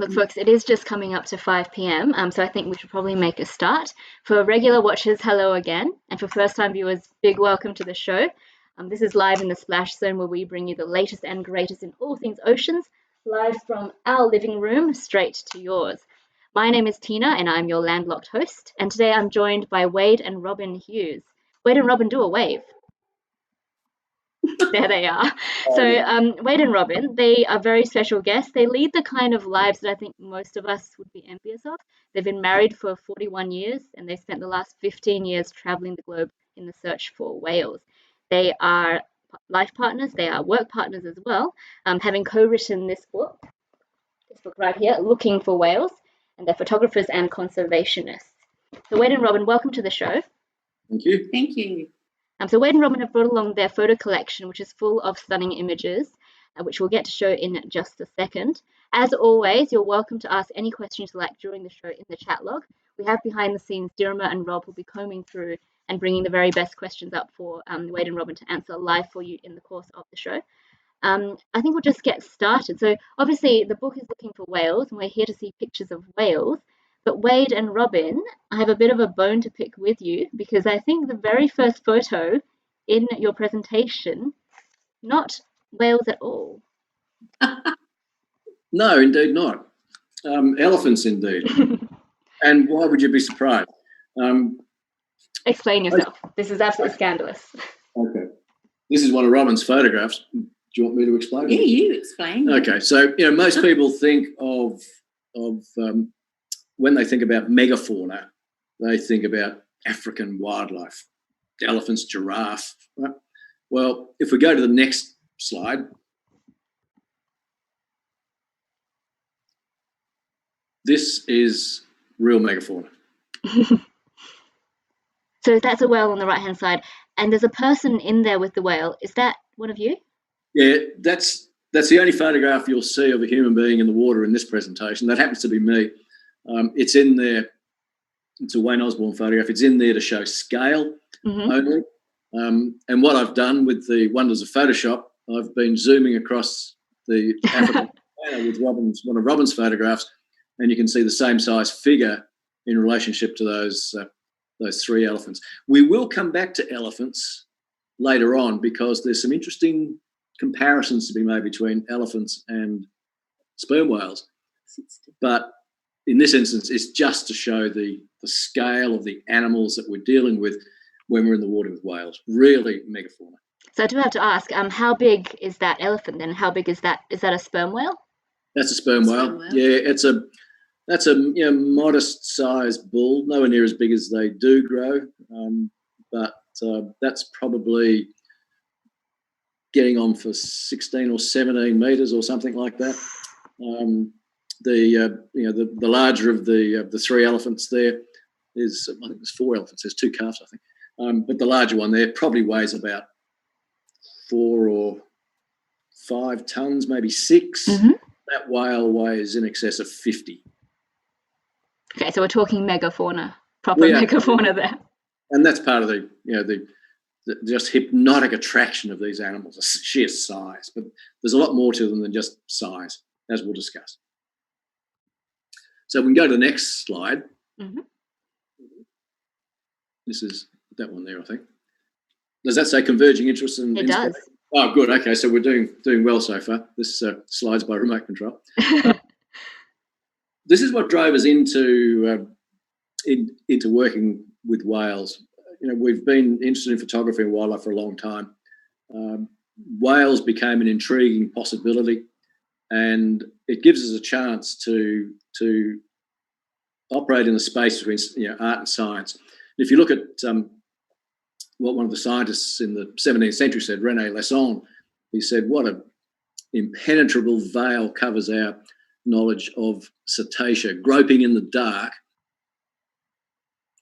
Look, folks, it is just coming up to 5 p.m., so I think we should probably make a start. For regular watchers, hello again. And for first-time viewers, big welcome to the show. This is live in the Splash Zone, where we bring you the latest and greatest in all things oceans, live from our living room straight to yours. My name is Tina, and I'm your landlocked host. And today I'm joined by Wade and Robyn Hughes. Wade and Robyn, do a wave. There they are. So Wade and Robyn, they are very special guests. They lead the kind of lives that I think most of us would be envious of. They've been married for 41 years, and they spent the last 15 years traveling the globe in the search for whales. They are life partners. They are work partners as well, having co-written this book right here, Looking for Whales, and they're photographers and conservationists. So Wade and Robyn, welcome to the show. Thank you. Thank you. So Wade and Robyn have brought along their photo collection, which is full of stunning images, which we'll get to show in just a second. As always, you're welcome to ask any questions you like during the show in the chat log. We have behind the scenes Dirma and Rob will be combing through and bringing the very best questions up for Wade and Robyn to answer live for you in the course of the show. I think we'll just get started. So obviously the book is Looking for Whales, and we're here to see pictures of whales. But Wade and Robyn, I have a bit of a bone to pick with you, because I think the very first photo in your presentation, not whales at all. No, indeed not. Elephants, indeed. And why would you be surprised? Explain yourself. This is absolutely scandalous. Okay. This is one of Robyn's photographs. Do you want me to explain? Yeah, you explain. Okay. So, most people think of when they think about megafauna, they think about African wildlife, elephants, giraffe. Right? Well, if we go to the next slide, this is real megafauna. So that's a whale on the right-hand side, and there's a person in there with the whale. Is that one of you? Yeah, that's the only photograph you'll see of a human being in the water in this presentation. That happens to be me. It's in there. It's a Wayne Osborne photograph. It's in there to show scale only. And what I've done with the wonders of Photoshop, I've been zooming across the African with one of Robyn's photographs, and you can see the same size figure in relationship to those three elephants. We will come back to elephants later on, because there's some interesting comparisons to be made between elephants and sperm whales. But in this instance, it's just to show the scale of the animals that we're dealing with when we're in the water with whales. Really megafauna. So I do have to ask, how big is that elephant then? How big is that? Is that a sperm whale? That's a sperm whale. Yeah, that's a modest-sized bull, nowhere near as big as they do grow, but that's probably getting on for 16 or 17 metres or something like that. The larger of the three elephants there is, I think there's 4 elephants. There's 2 calves, I think. But the larger one there probably weighs about 4 or 5 tons, maybe 6. That whale weighs in excess of 50. Okay, so we're talking megafauna, proper megafauna there. And that's part of the just hypnotic attraction of these animals, the sheer size. But there's a lot more to them than just size, as we'll discuss. So we can go to the next slide. This is that one there, I think. Does that say converging interests? It does. Oh, good. Okay, so we're doing well so far. This slide's by remote control. This is what drove us into working with whales. We've been interested in photography and wildlife for a long time. Whales became an intriguing possibility, and it gives us a chance to operate in the space between art and science. And if you look at what one of the scientists in the 17th century said, René Lasson, he said, what an impenetrable veil covers our knowledge of cetacea. Groping in the dark,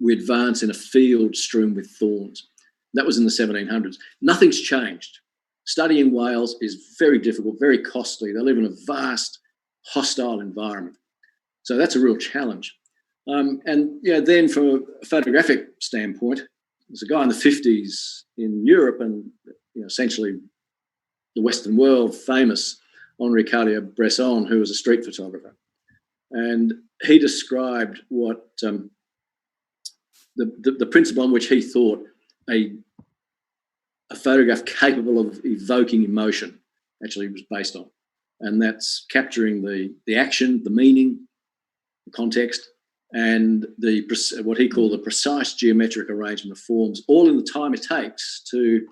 we advance in a field strewn with thorns. That was in the 1700s. Nothing's changed. Studying whales is very difficult, very costly. They live in a vast, hostile environment. So that's a real challenge. Then from a photographic standpoint, there's a guy in the 50s in Europe and essentially the Western world, famous Henri Cartier-Bresson, who was a street photographer. and he described what the principle on which he thought a photograph capable of evoking emotion actually was based on, and that's capturing the action, the meaning, the context, and what he called the precise geometric arrangement of forms, all in the time it takes to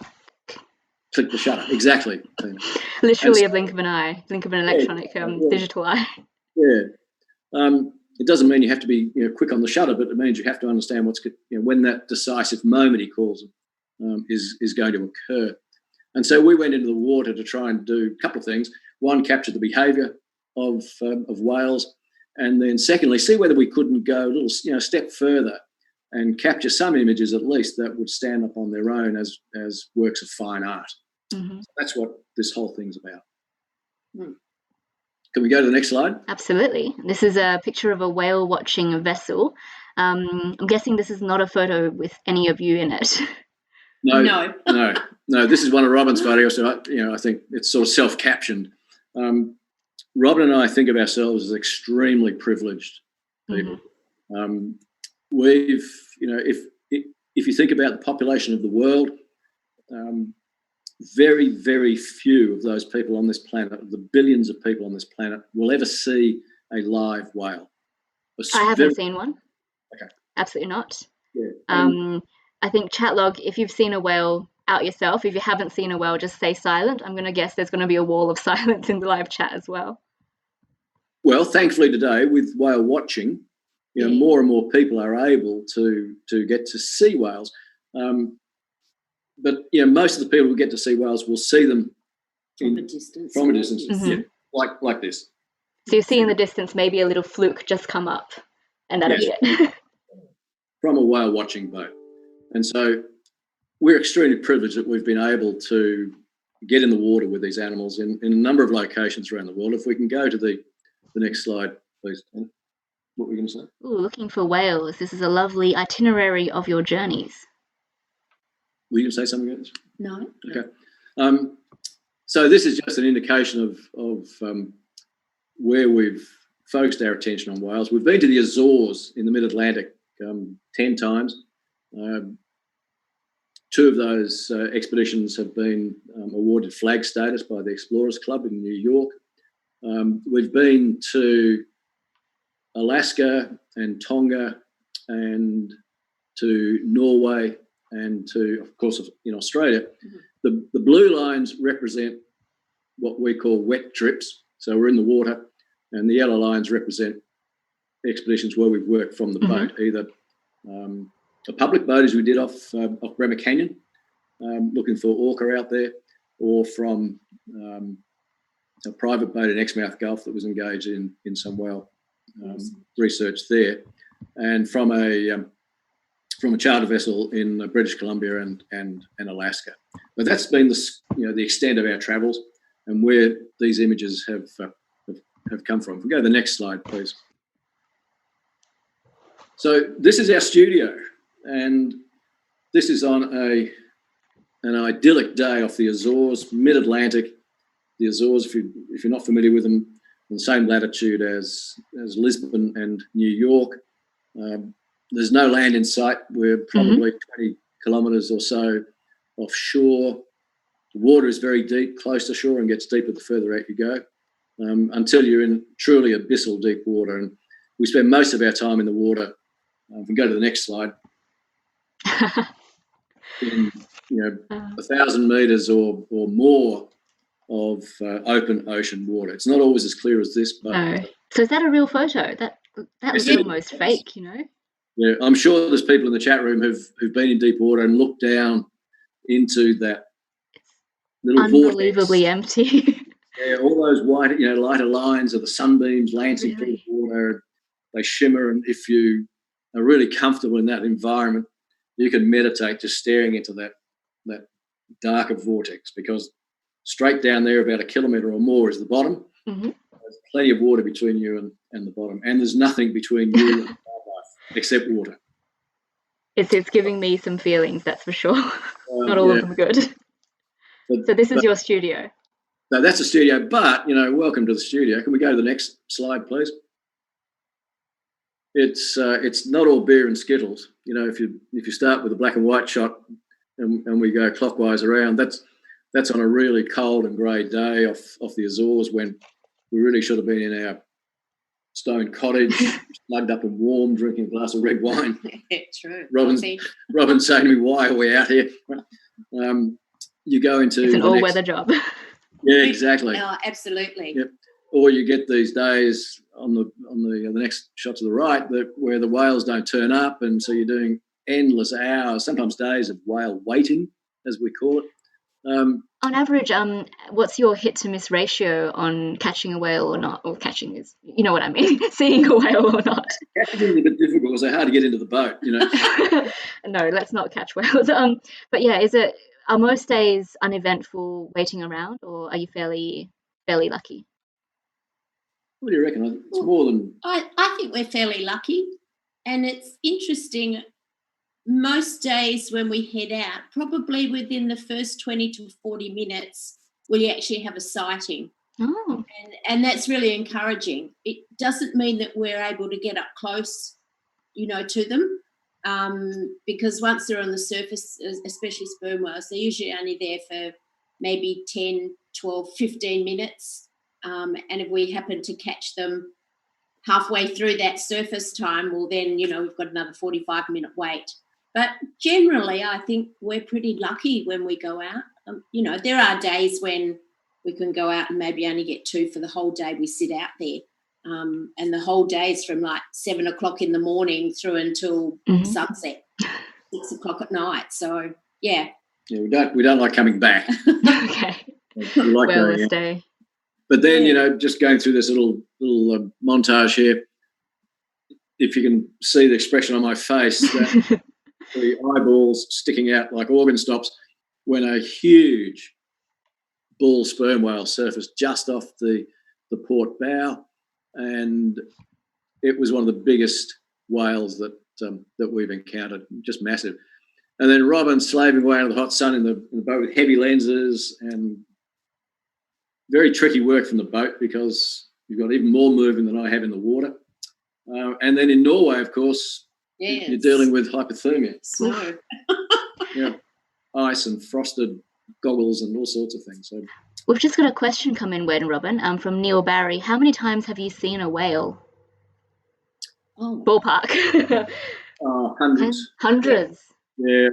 click the shutter. Exactly. Literally a blink of an eye, blink of an electronic digital eye. Yeah. It doesn't mean you have to be quick on the shutter, but it means you have to understand what's when that decisive moment, he calls it, is going to occur. And so we went into the water to try and do a couple of things. One, capture the behaviour of whales, and then secondly, see whether we couldn't go a little step further and capture some images at least that would stand up on their own as works of fine art. Mm-hmm. So that's what this whole thing's about. Can we go to the next slide? Absolutely. This is a picture of a whale watching a vessel. I'm guessing this is not a photo with any of you in it. No. This is one of Robyn's photos. So I think it's sort of self-captioned. Robyn and I think of ourselves as extremely privileged people. Mm-hmm. We've, if you think about the population of the world, very, very few of those people on this planet, of the billions of people on this planet, will ever see a live whale. I haven't seen one. Okay. Absolutely not. Yeah. I think chat log, if you've seen a whale, out yourself. If you haven't seen a whale, just stay silent. I'm going to guess there's going to be a wall of silence in the live chat as well. Well, thankfully today, with whale watching, more and more people are able to get to see whales. But most of the people who get to see whales will see them from a distance. Mm-hmm. Like this. So you see in the distance maybe a little fluke just come up, and that'll be it. From a whale watching boat. And so we're extremely privileged that we've been able to get in the water with these animals in a number of locations around the world. If we can go to the next slide, please. What were you going to say? Ooh, looking for whales. This is a lovely itinerary of your journeys. Were you going to say something about this? No. Okay. So this is just an indication of where we've focused our attention on whales. We've been to the Azores in the mid-Atlantic 10 times. 2 of those expeditions have been awarded flag status by the Explorers Club in New York. We've been to Alaska and Tonga and to Norway and to, of course, in Australia. Mm-hmm. The blue lines represent what we call wet trips. So we're in the water, and the yellow lines represent expeditions where we've worked from the boat, either a public boat as we did off Bremer Canyon, looking for orca out there, or from a private boat in Exmouth Gulf that was engaged in some whale research there, and from a charter vessel in British Columbia and Alaska. But that's been the extent of our travels and where these images have come from. If we go to the next slide, please. So this is our studio, and this is on an idyllic day off the Azores, mid-Atlantic. The Azores, if you're not familiar with them, on the same latitude as Lisbon and New York. There's no land in sight. We're probably 20 kilometres or so offshore. The water is very deep, close to shore, and gets deeper the further out you go, until you're in truly abyssal deep water. And we spend most of our time in the water. If we go to the next slide, in 1,000 metres or more of open ocean water. It's not always as clear as this, but no. So is that a real photo? That looks almost fake, Yeah, I'm sure there's people in the chat room who've been in deep water and looked down into that little unbelievably vortex. Empty. Yeah, all those white, lighter lines of the sunbeams lancing through the water. They shimmer, and if you are really comfortable in that environment, you can meditate just staring into that darker vortex, because straight down there, about 1 kilometre or more, is the bottom. Mm-hmm. There's plenty of water between you and the bottom, and there's nothing between you and wildlife except water. It's giving me some feelings, that's for sure. Not all of them good. So this is your studio. No, that's the studio, but, welcome to the studio. Can we go to the next slide, please? it's not all beer and skittles. You know, if you start with a black and white shot and we go clockwise around, that's on a really cold and grey day off the Azores when we really should have been in our stone cottage, slugged up and warm, drinking a glass of red wine. True. Robyn saying to me, "Why are we out here?" You go into it's an all-weather job. Yeah, exactly. Oh, absolutely. Yep. Or you get these days on the next shot to the right where the whales don't turn up, and so you're doing endless hours, sometimes days of whale waiting, as we call it. On average, what's your hit to miss ratio on catching a whale or not? Or catching is, you know what I mean, seeing a whale or not. Catching is a bit difficult because they're hard to get into the boat, you know. No, let's not catch whales. But yeah, are most days uneventful waiting around, or are you fairly lucky? What do you reckon? It's more than... I think we're fairly lucky, and it's interesting. Most days when we head out, probably within the first 20 to 40 minutes, we actually have a sighting. Oh. And that's really encouraging. It doesn't mean that we're able to get up close, to them, because once they're on the surface, especially sperm whales, they're usually only there for maybe 10, 12, 15 minutes. And if we happen to catch them halfway through that surface time, well, then, we've got another 45-minute wait. But generally, I think we're pretty lucky when we go out. There are days when we can go out and maybe only get 2 for the whole day we sit out there. And the whole day is from like 7 o'clock in the morning through until sunset, 6 o'clock at night. So, yeah. Yeah, we don't like coming back. Okay. We like Wellness day. But then, just going through this little montage here, if you can see the expression on my face, that the eyeballs sticking out like organ stops when a huge bull sperm whale surfaced just off the port bow, and it was one of the biggest whales that we've encountered, just massive. And then Robyn slaving away under the hot sun in the boat with heavy lenses, and very tricky work from the boat because you've got even more movement than I have in the water. And then in Norway, of course, yes, you're dealing with hypothermia. Snow. Yeah, ice and frosted goggles and all sorts of things. So we've just got a question come in, Wade and Robyn, from Neil Barry. How many times have you seen a whale? Oh. Ballpark. Hundreds. Hundreds. Yeah.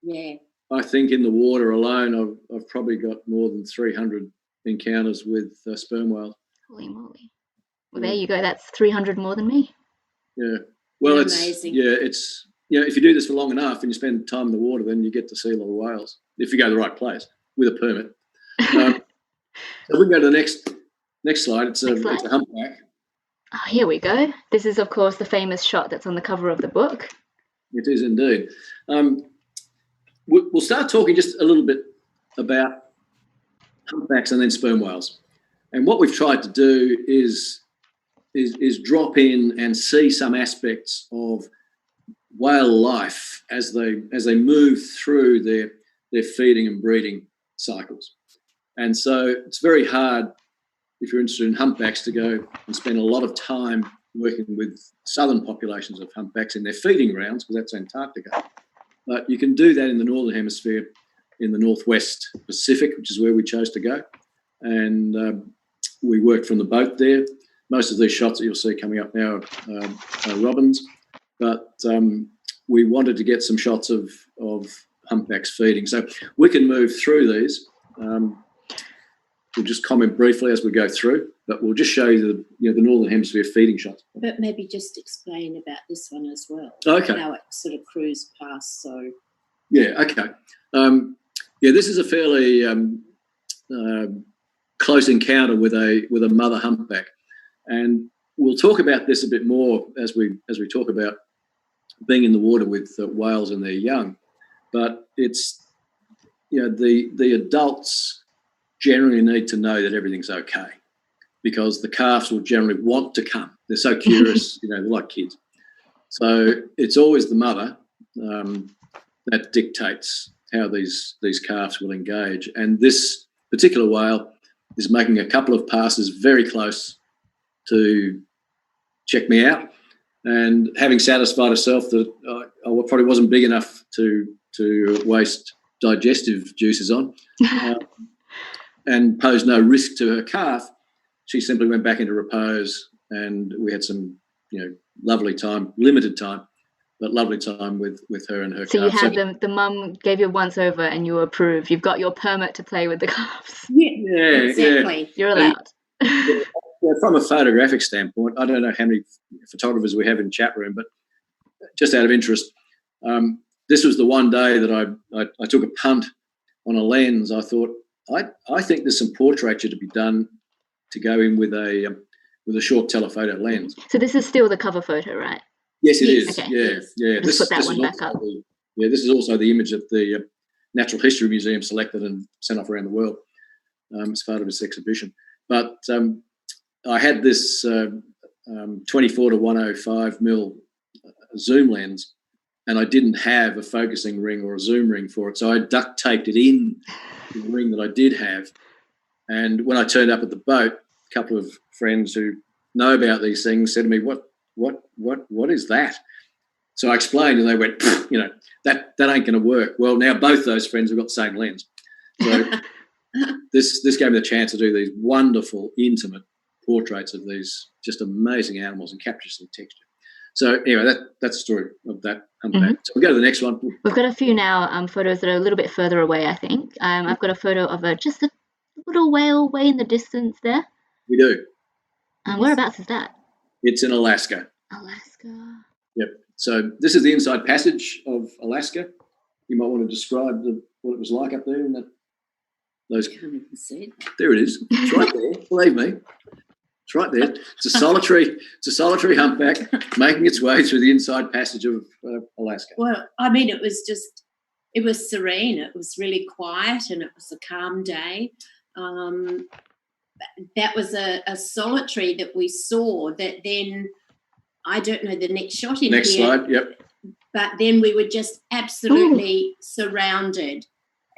Yeah. I think in the water alone, I've probably got more than 300 encounters with sperm whales. Holy moly! Well, there you go. That's 300 more than me. Yeah. Well, it's amazing. It's if you do this for long enough and you spend time in the water, then you get to see a lot of whales if you go to the right place with a permit. So we can go to the next slide. It's a humpback. Oh, here we go. This is, of course, the famous shot that's on the cover of the book. It is indeed. We'll start talking just a little bit about humpbacks and then sperm whales. And what we've tried to do is drop in and see some aspects of whale life as they move through their feeding and breeding cycles. And so it's very hard, if you're interested in humpbacks, to go and spend a lot of time working with southern populations of humpbacks in their feeding grounds, because that's Antarctica. But you can do that in the northern hemisphere, in the northwest Pacific, which is where we chose to go. And we worked from the boat there. Most of these shots that you'll see coming up now are Robyn's, but we wanted to get some shots of humpbacks feeding. So we can move through these. We'll just comment briefly as we go through, but we'll just show you the northern hemisphere feeding shots. But maybe just explain about this one as well. Okay. How it sort of cruised past. So. Yeah. Okay. This is a fairly close encounter with a mother humpback, and we'll talk about this a bit more as we talk about being in the water with whales and their young. But it's the adults generally need to know that everything's okay, because the calves will generally want to come. They're so curious, they're like kids. So it's always the mother that dictates how these calves will engage. And this particular whale is making a couple of passes very close to check me out. And having satisfied herself that I probably wasn't big enough to waste digestive juices on, and posed no risk to her calf, she simply went back into repose, and we had some, lovely time, limited time, but lovely time with her and her calf. So you had the mum gave you a once over and you were approved. You've got your permit to play with the calves. Yeah, exactly. Yeah. You're allowed. From a photographic standpoint, I don't know how many photographers we have in chat room, but just out of interest, this was the one day that I took a punt on a lens. I thought, I think there's some portraiture to be done to go in with a short telephoto lens. So this is still the cover photo, right? Yes, it is. Okay. Yeah. Just put that one back up. This is also the image that the Natural History Museum selected and sent off around the world as part of its exhibition. But I had this 24 to 105 mil zoom lens, and I didn't have a focusing ring or a zoom ring for it, so I duct taped it in the ring that I did have. And when I turned up at the boat, a couple of friends who know about these things said to me, "What is that?" So I explained, and they went, that ain't going to work. Well, now both those friends have got the same lens, so this gave me the chance to do these wonderful, intimate portraits of these just amazing animals and capture some texture. So anyway, that's the story of that humpback. Mm-hmm. So we'll go to the next one. We've got a few now, photos that are a little bit further away, I think. I've got a photo of just a little whale way in the distance there. We do. Whereabouts is that? It's in Alaska. Alaska. Yep. So this is the inside passage of Alaska. You might want to describe what it was like up there in that. I can't even see it. There it is. It's right there. Believe me. It's right there. It's a solitary humpback making its way through the inside passage of Alaska. Well, I mean, it was serene. It was really quiet, and it was a calm day. That was a solitary that we saw. That then, I don't know the next shot in next here. Next slide. Yep. But then we were just absolutely surrounded,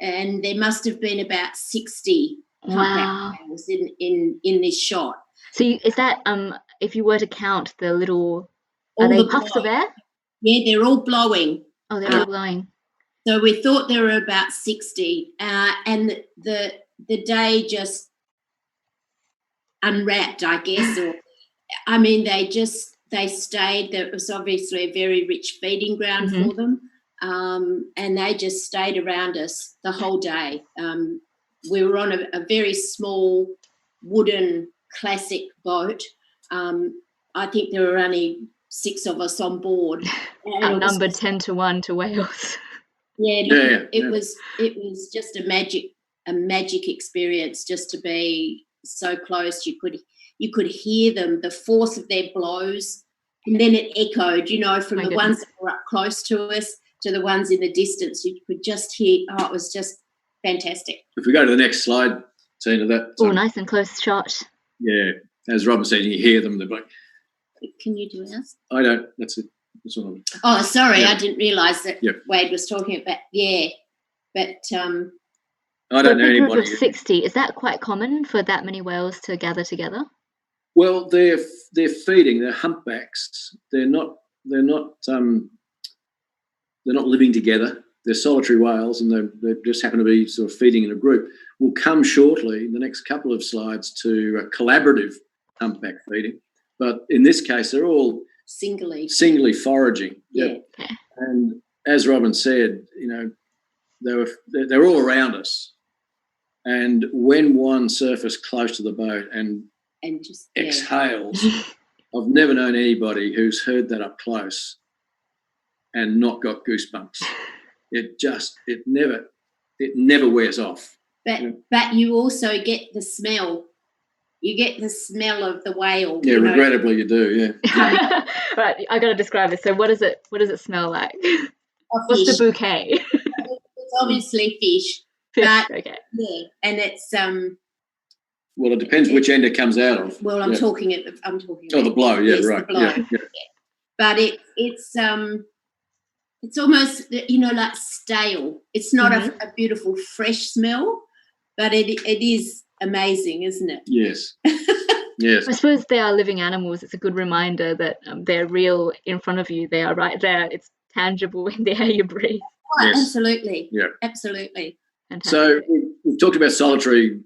and there must have been about 60 humpback whales in this shot. So is that if you were to count the little, are they puffs of air? Yeah, they're all blowing. Oh, they're all blowing. So we thought there were about 60, and the day just unwrapped, I guess. Or I mean, they stayed. There was obviously a very rich feeding ground for them, and they just stayed around us the whole day. We were on a very small wooden classic boat. I think there were only 6 of us on board. Outnumbered 10 to 1 to whales. It was just a magic experience just to be so close. You could hear them, the force of their blows, and then it echoed, from the ones that were up close to us to the ones in the distance. You could just hear. Oh, it was just fantastic. If we go to the next slide, Tina, that. Oh, nice and close shot. Yeah, as Robyn said, you hear them. They're like. Can you do this? I don't. That's it. That's what I'm. Oh, sorry, I didn't realise that Wade was talking about. Yeah, but I don't know anybody. Group of 60, is that quite common for that many whales to gather together? Well, they're feeding. They're humpbacks. They're not living together. They're solitary whales, and they just happen to be sort of feeding in a group. We'll come shortly in the next couple of slides to a collaborative humpback feeding, but in this case, they're all singly foraging. Yeah. Yep. And as Robyn said, they're all around us. And when one surfaced close to the boat and just exhales, I've never known anybody who's heard that up close and not got goosebumps. It never wears off. But you also get the smell. You get the smell of the whale. Yeah, regrettably you do. Yeah. Right, I got to describe this. So what does it smell like? What's the bouquet? It's obviously fish. Okay. Yeah, and it's Well, it depends which end it comes out of. Well, I'm talking about the blow. Yeah, yes, right. The blow. Yeah. But it's almost like stale. It's not a beautiful fresh smell, but it is amazing, isn't it? Yes. Yes. I suppose they are living animals. It's a good reminder that they're real in front of you. They are right there. It's tangible in the air you breathe. Oh, Yes. absolutely. Yeah. Absolutely. Fantastic. So we've talked about solitary,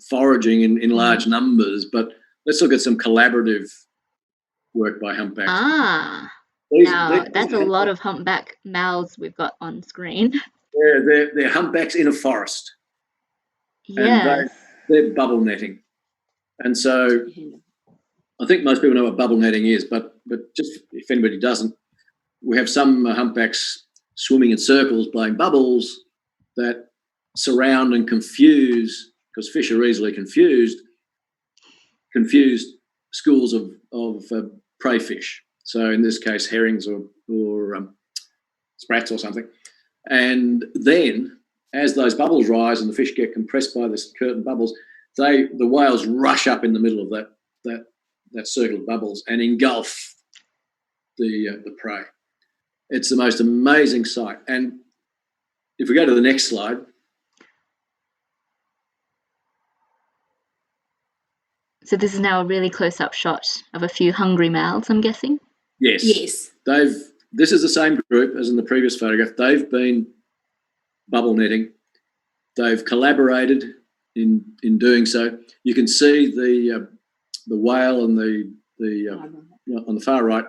foraging in large numbers, but let's look at some collaborative work by humpbacks. Now that's a lot of humpback mouths we've got on screen. Yeah, they're humpbacks in a forest. Yes. And they're bubble netting. And so I think most people know what bubble netting is, but just if anybody doesn't, we have some humpbacks swimming in circles, blowing bubbles that surround and confuse, because fish are easily confused schools of prey fish. So in this case, herrings or sprats or something. And then as those bubbles rise and the fish get compressed by this curtain bubbles, the whales rush up in the middle of that circle of bubbles and engulf the prey. It's the most amazing sight. And if we go to the next slide. So this is now a really close-up shot of a few hungry mouths, I'm guessing? Yes. Yes. This is the same group as in the previous photograph. They've been bubble netting. They've collaborated in doing so. You can see the whale and on the far right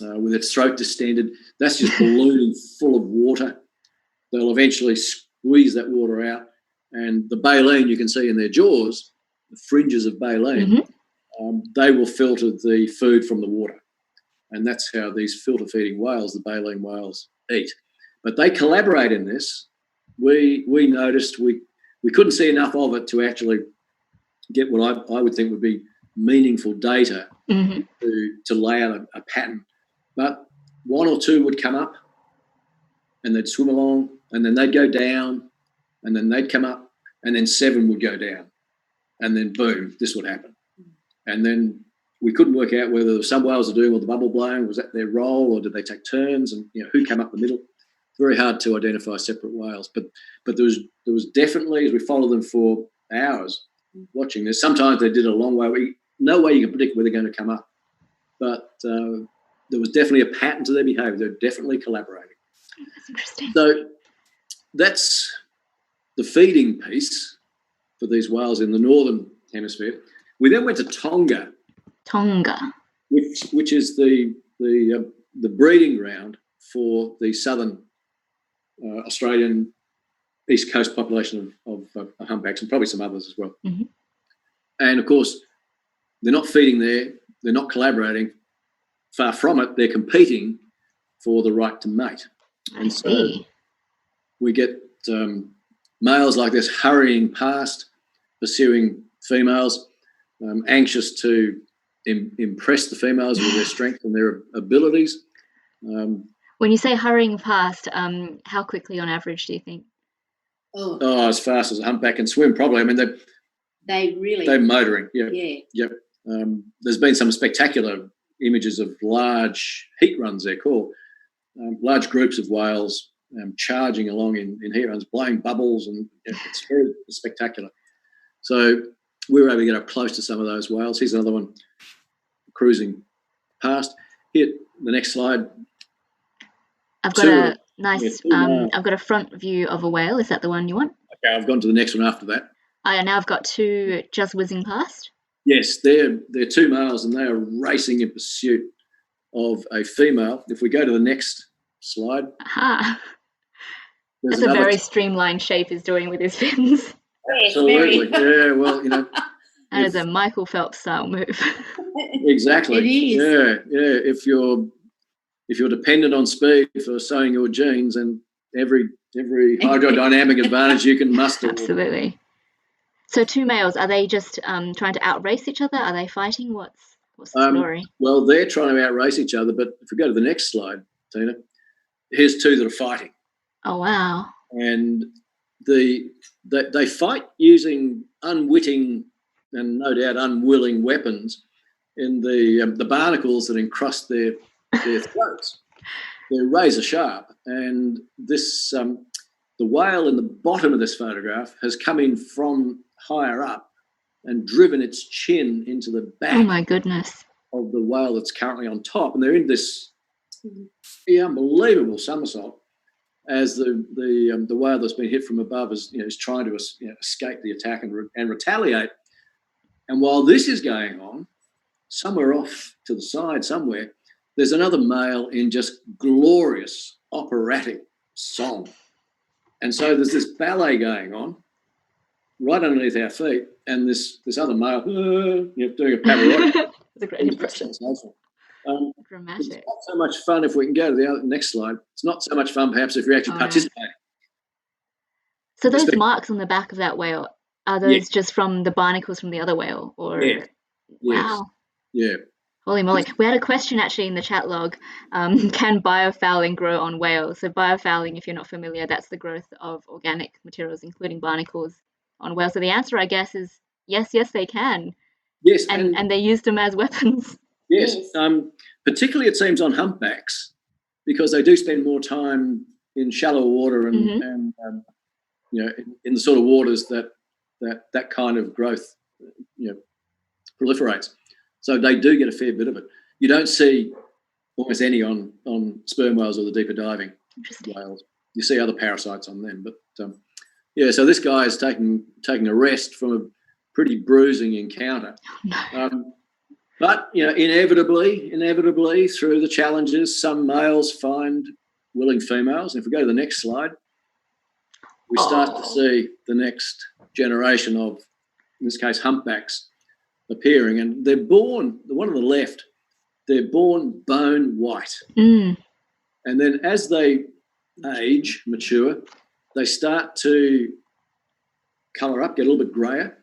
with its throat distended. That's just ballooning full of water. They'll eventually squeeze that water out, and the baleen you can see in their jaws, the fringes of baleen, they will filter the food from the water, and that's how these filter-feeding whales, the baleen whales, eat. But they collaborate in this. We noticed we couldn't see enough of it to actually get what I would think would be meaningful data to lay out a pattern. But one or two would come up and they'd swim along, and then they'd go down, and then they'd come up, and then 7 would go down, and then boom, this would happen. And then we couldn't work out whether some whales are doing all the bubble blowing, was that their role, or did they take turns, and who came up the middle. Very hard to identify separate whales, but there was definitely, as we followed them for hours watching this, sometimes they did a long way. No way you can predict where they're going to come up, but there was definitely a pattern to their behaviour. They're definitely collaborating. That's interesting. So that's the feeding piece for these whales in the northern hemisphere. We then went to Tonga, which is the breeding ground for the southern Australian East Coast population of humpbacks, and probably some others as well. And of course, they're not feeding there, they're not collaborating. Far from it, they're competing for the right to mate. And so we get males like this hurrying past, pursuing females, anxious to impress the females with their strength and their abilities. When you say hurrying past, how quickly on average do you think? Oh, as fast as a humpback can swim, probably. I mean, they're motoring. Yep. There's been some spectacular images of large heat runs, they're called, large groups of whales charging along in heat runs, blowing bubbles, and it's very spectacular. So we were able to get up close to some of those whales. Here's another one cruising past. Here, the next slide. I've got a nice, I've got a front view of a whale. Is that the one you want? Okay, I've gone to the next one after that. Now I've got 2 just whizzing past. Yes, they're 2 males, and they are racing in pursuit of a female. If we go to the next slide. That's a very streamlined shape he's doing with his fins. Absolutely. Yeah, well, that is a Michael Phelps style move. Exactly. It is. Yeah. If you're dependent on speed for sowing your genes, and every hydrodynamic advantage you can muster. Absolutely. So 2 males, are they just trying to outrace each other? Are they fighting? What's the story? Well, they're trying to outrace each other, but if we go to the next slide, Tina, here's 2 that are fighting. Oh, wow. And they fight using unwitting and no doubt unwilling weapons in the barnacles that encrust their throats. They're razor sharp, and this the whale in the bottom of this photograph has come in from higher up and driven its chin into the back Oh my goodness. of the whale that's currently on top. And they're in this unbelievable somersault as the whale that's been hit from above is trying to escape the attack and retaliate. And while this is going on, somewhere off to the side somewhere, there's another male in just glorious operatic song. And so there's this ballet going on right underneath our feet, and this other male doing a Pavarotti. That's a great impression. It's Dramatic. not so much fun if we can go to the next slide. It's not so much fun perhaps if you're actually participating. So those marks on the back of that whale, are those just from the barnacles from the other whale? Or wow. Yeah. Holy moly. We had a question actually in the chat log. Can biofouling grow on whales? So biofouling, if you're not familiar, that's the growth of organic materials, including barnacles, on whales. So the answer, I guess, is yes, they can. Yes. And they used them as weapons. Yes. Particularly it seems on humpbacks, because they do spend more time in shallow water and in the sort of waters that kind of growth proliferates. So they do get a fair bit of it. You don't see almost any on sperm whales or the deeper diving whales. You see other parasites on them. But so this guy is taking a rest from a pretty bruising encounter. But inevitably through the challenges, some males find willing females. And if we go to the next slide, we start to see the next generation of, in this case, humpbacks appearing, and they're born, the one on the left, they're born bone white. And then as they mature, they start to colour up, get a little bit greyer.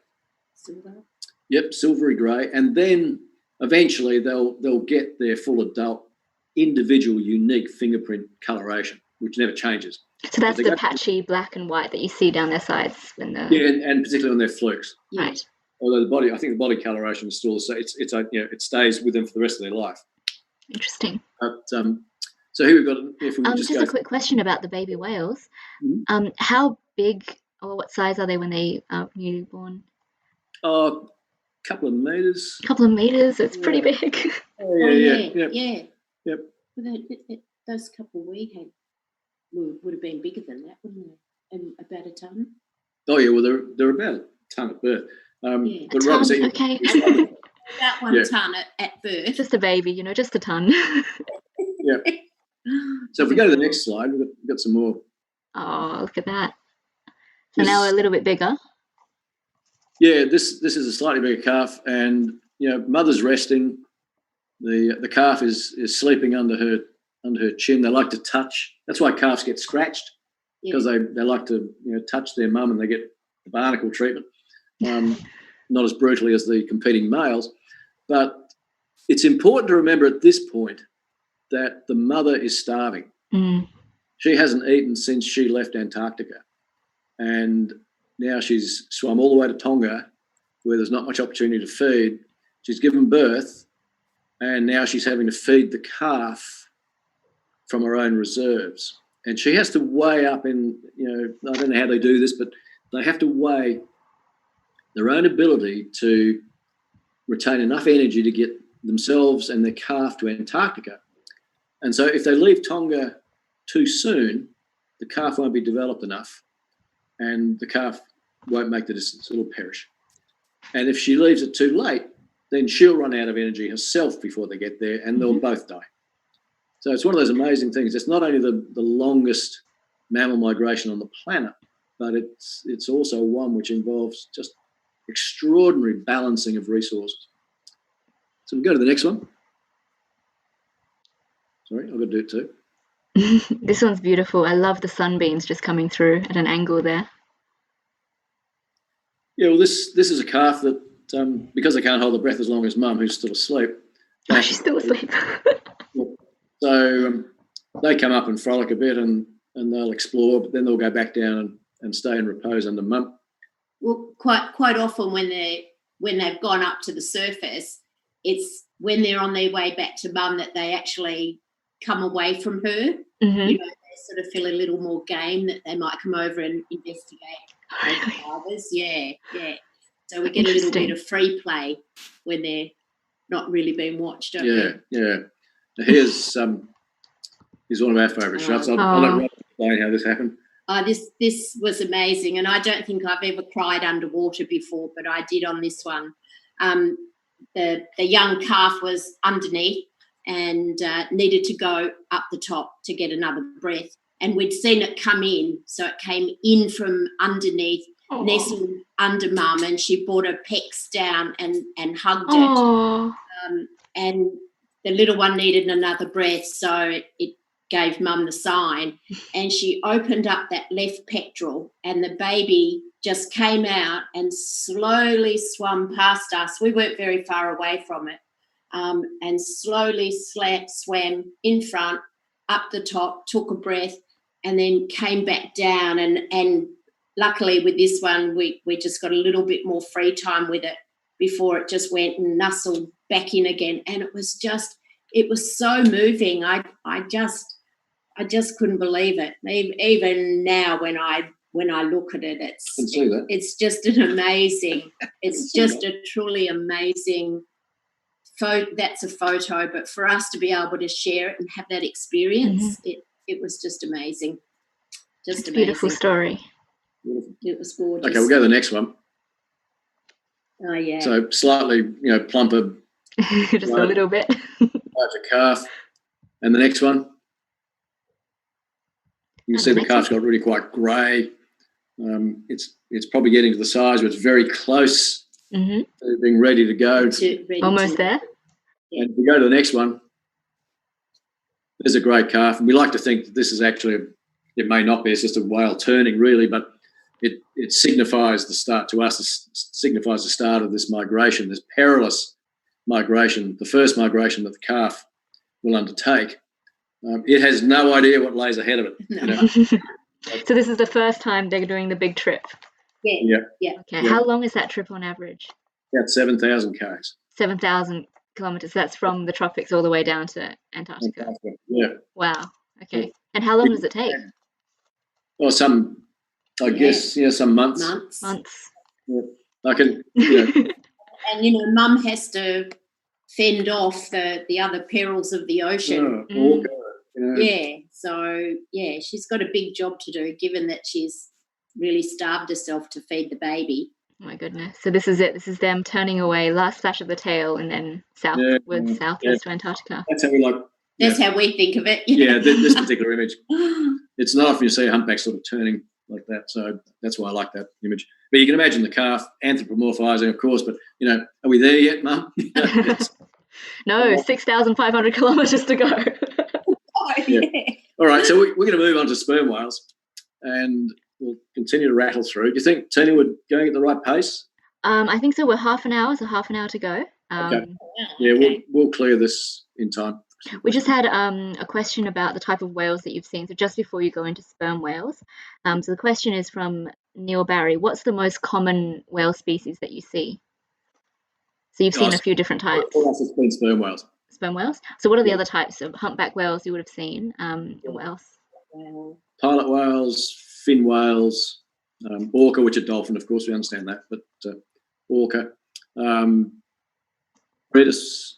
Silver. Yep, silvery grey. And then eventually they'll get their full adult individual unique fingerprint coloration, which never changes. So that's the patchy black and white that you see down their sides when the and particularly on their flukes. Right. Although I think the body coloration is still it stays with them for the rest of their life. Interesting. But so here we've got. If we just a quick question about the baby whales. How big or what size are they when they are newly born? A couple of meters. Couple of meters. It's pretty big. Yeah. Yep. Those couple we had would have been bigger than that, wouldn't they? And about a ton. Oh yeah, well they're about a ton at birth. But Robyn said, okay. About 1 ton at birth. Just a baby, just a ton. Yeah. So if we go to the next slide, we've got some more. Oh, look at that. So now we're a little bit bigger. Yeah, this is a slightly bigger calf, and mother's resting. The calf is sleeping under her chin. They like to touch. That's why calves get scratched, because they like to touch their mum and they get the barnacle treatment. Not as brutally as the competing males, but it's important to remember at this point that the mother is starving. She hasn't eaten since she left Antarctica, and now she's swum all the way to Tonga, where there's not much opportunity to feed. She's given birth, and now she's having to feed the calf from her own reserves. And she has to weigh up in, I don't know how they do this, but they have to weigh their own ability to retain enough energy to get themselves and their calf to Antarctica. And so if they leave Tonga too soon, the calf won't be developed enough and the calf won't make the distance. It'll perish. And if she leaves it too late, then she'll run out of energy herself before they get there, and they'll both die. So it's one of those amazing things. It's not only the longest mammal migration on the planet, but it's also one which involves just extraordinary balancing of resources. So we go to the next one. Sorry, I've got to do it too. This one's beautiful. I love the sunbeams just coming through at an angle there. Yeah, well, this is a calf that, because they can't hold their breath as long as mum, who's still asleep. Oh, she's still asleep. So they come up and frolic a bit and they'll explore, but then they'll go back down and stay in repose under mum. Well, quite often when they've gone up to the surface, it's when they're on their way back to mum that they actually come away from her. They sort of feel a little more game, that they might come over and investigate others. Yeah. So we get a little bit of free play when they're not really being watched, don't we? Yeah. Here's one of our favourite shots. I'll let Robyn explain how this happened. This was amazing, and I don't think I've ever cried underwater before, but I did on this one. The young calf was underneath and needed to go up the top to get another breath, and we'd seen it come in, so it came in from underneath, nestled under mum, and she brought her pecs down and hugged it. And the little one needed another breath, so it gave mum the sign, and she opened up that left pectoral, and the baby just came out and slowly swam past us. We weren't very far away from it, and slowly swam in front, up the top, took a breath, and then came back down. And luckily with this one, we just got a little bit more free time with it before it just went and nestled back in again. And it was so moving. I just couldn't believe it. Even now, when I look at it, it's just an amazing. It's just a truly amazing photo. That's a photo, but for us to be able to share it and have that experience, it was just amazing. Just amazing. Beautiful story. It was gorgeous. Okay, we'll go to the next one. Oh yeah. So slightly, plumper. Just a little bit. Larger calf, and the next one. You can see the calf's got really quite grey. It's probably getting to the size where it's very close to being ready to go. Almost there. And if we go to the next one, there's a great calf. And we like to think that this is actually, it may not be, it's just a whale turning really, but it signifies the start to us, it signifies the start of this migration, this perilous migration, the first migration that the calf will undertake. It has no idea what lays ahead of it. No. So this is the first time they're doing the big trip. Yeah. Okay. Yeah. How long is that trip on average? About 7,000 k's. 7,000 kilometers. That's from the tropics all the way down to Antarctica. Yeah. Wow. Okay. And how long does it take? Well, some months. Months. Yeah. I can. And mum has to fend off the other perils of the ocean. Yeah. So she's got a big job to do, given that she's really starved herself to feed the baby. Oh my goodness. So this is it. This is them turning away, last flash of the tail, and then southwards to Antarctica. That's how we like. That's how we think of it. Yeah, this particular image. It's not often you see a humpback sort of turning like that, so that's why I like that image. But you can imagine the calf anthropomorphizing, of course, but, are we there yet, Mum? No, 6,500 kilometres to go. Yeah. All right, so we're going to move on to sperm whales, and we'll continue to rattle through. Do you think, Tina, we're going at the right pace? I think so. We're half an hour to go. Okay. Yeah, we'll clear this in time. We just had a question about the type of whales that you've seen. So just before you go into sperm whales, so the question is from Neil Barry. What's the most common whale species that you see? So you've seen a few different types. For us, it's been sperm whales. Sperm whales. So what are the other types of humpback whales you would have seen? What else? Pilot whales, fin whales, orca, which are dolphin, of course, we understand that, but orca, British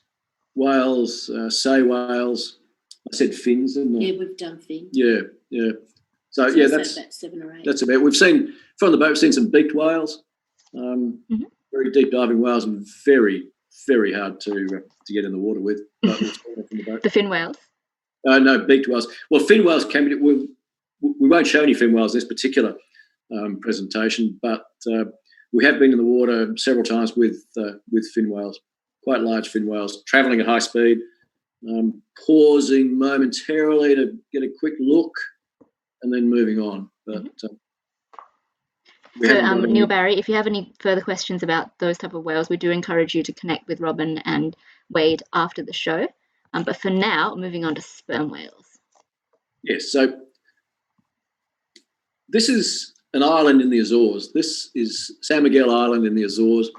whales, sei whales. I said fins, didn't I? Yeah, we've done fins. Yeah. So that's about 7 or 8. That's about. We've seen from the boat. We've seen some beaked whales, very deep diving whales, and very, very hard to get in the water with. The fin whales. No, beaked whales. Well, fin whales can be. We won't show any fin whales in this particular presentation, but we have been in the water several times with fin whales, quite large fin whales, travelling at high speed, pausing momentarily to get a quick look, and then moving on. But Neil Barry, if you have any further questions about those type of whales, we do encourage you to connect with Robyn and Wade after the show. But for now, moving on to sperm whales. Yes, so this is an island in the Azores. This is San Miguel Island in the Azores.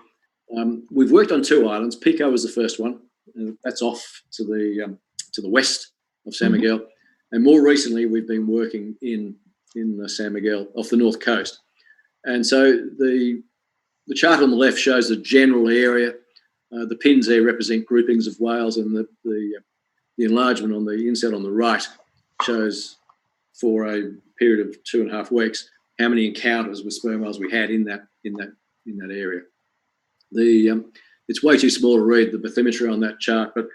We've worked on 2 islands. Pico was the first one. That's off to the west of San Miguel. And more recently, we've been working in San Miguel off the north coast. And so the the chart on the left shows the general area. The pins there represent groupings of whales, and the enlargement on the inset on the right shows, for a period of 2.5 weeks, how many encounters with sperm whales we had in that area. It's way too small to read the bathymetry on that chart, but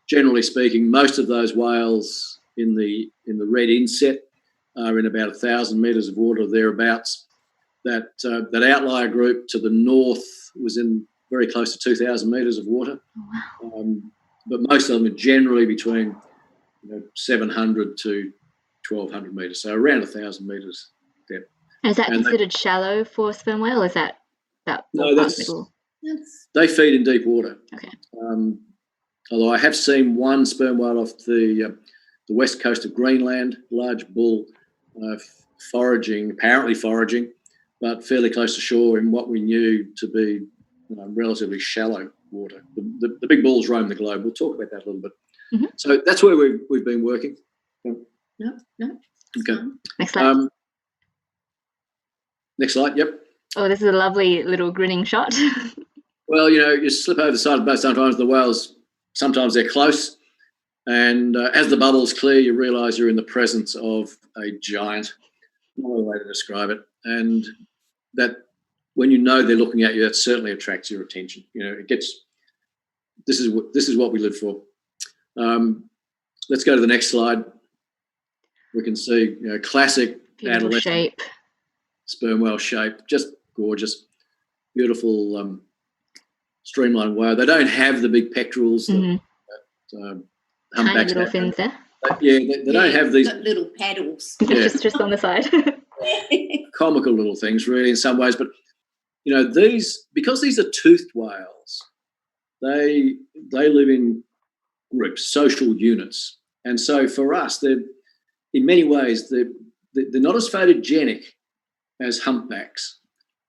generally speaking, most of those whales in the red inset are in about 1,000 metres of water, thereabouts. That outlier group to the north was in very close to 2,000 metres of water. Wow. But most of them are generally between 700 to 1,200 metres, so around 1,000 metres depth. Is that considered shallow for sperm whale? Or is that no? That's middle? They feed in deep water. Okay. Although I have seen one sperm whale off the west coast of Greenland, large bull, apparently foraging, but fairly close to shore in what we knew to be relatively shallow water. The big bulls roam the globe. We'll talk about that a little bit. Mm-hmm. So that's where we've been working. No. Okay. Next slide. Next slide. Yep. Oh, this is a lovely little grinning shot. Well, you slip over the side of the boat sometimes. The whales, sometimes they're close, and as the bubbles clear, you realise you're in the presence of a giant. No other way to describe it. And that, when they're looking at you, that certainly attracts your attention. It gets. This is what we live for. Let's go to the next slide. We can see classic adolescent shape. Sperm whale shape, just gorgeous, beautiful, streamlined whale. They don't have the big pectorals that humpbacks little have. fins there. They don't have these little paddles. Yeah. just on the side. Comical little things, really, in some ways. But because these are toothed whales, they live in groups, social units, and so for us, they're in many ways they're not as photogenic as humpbacks,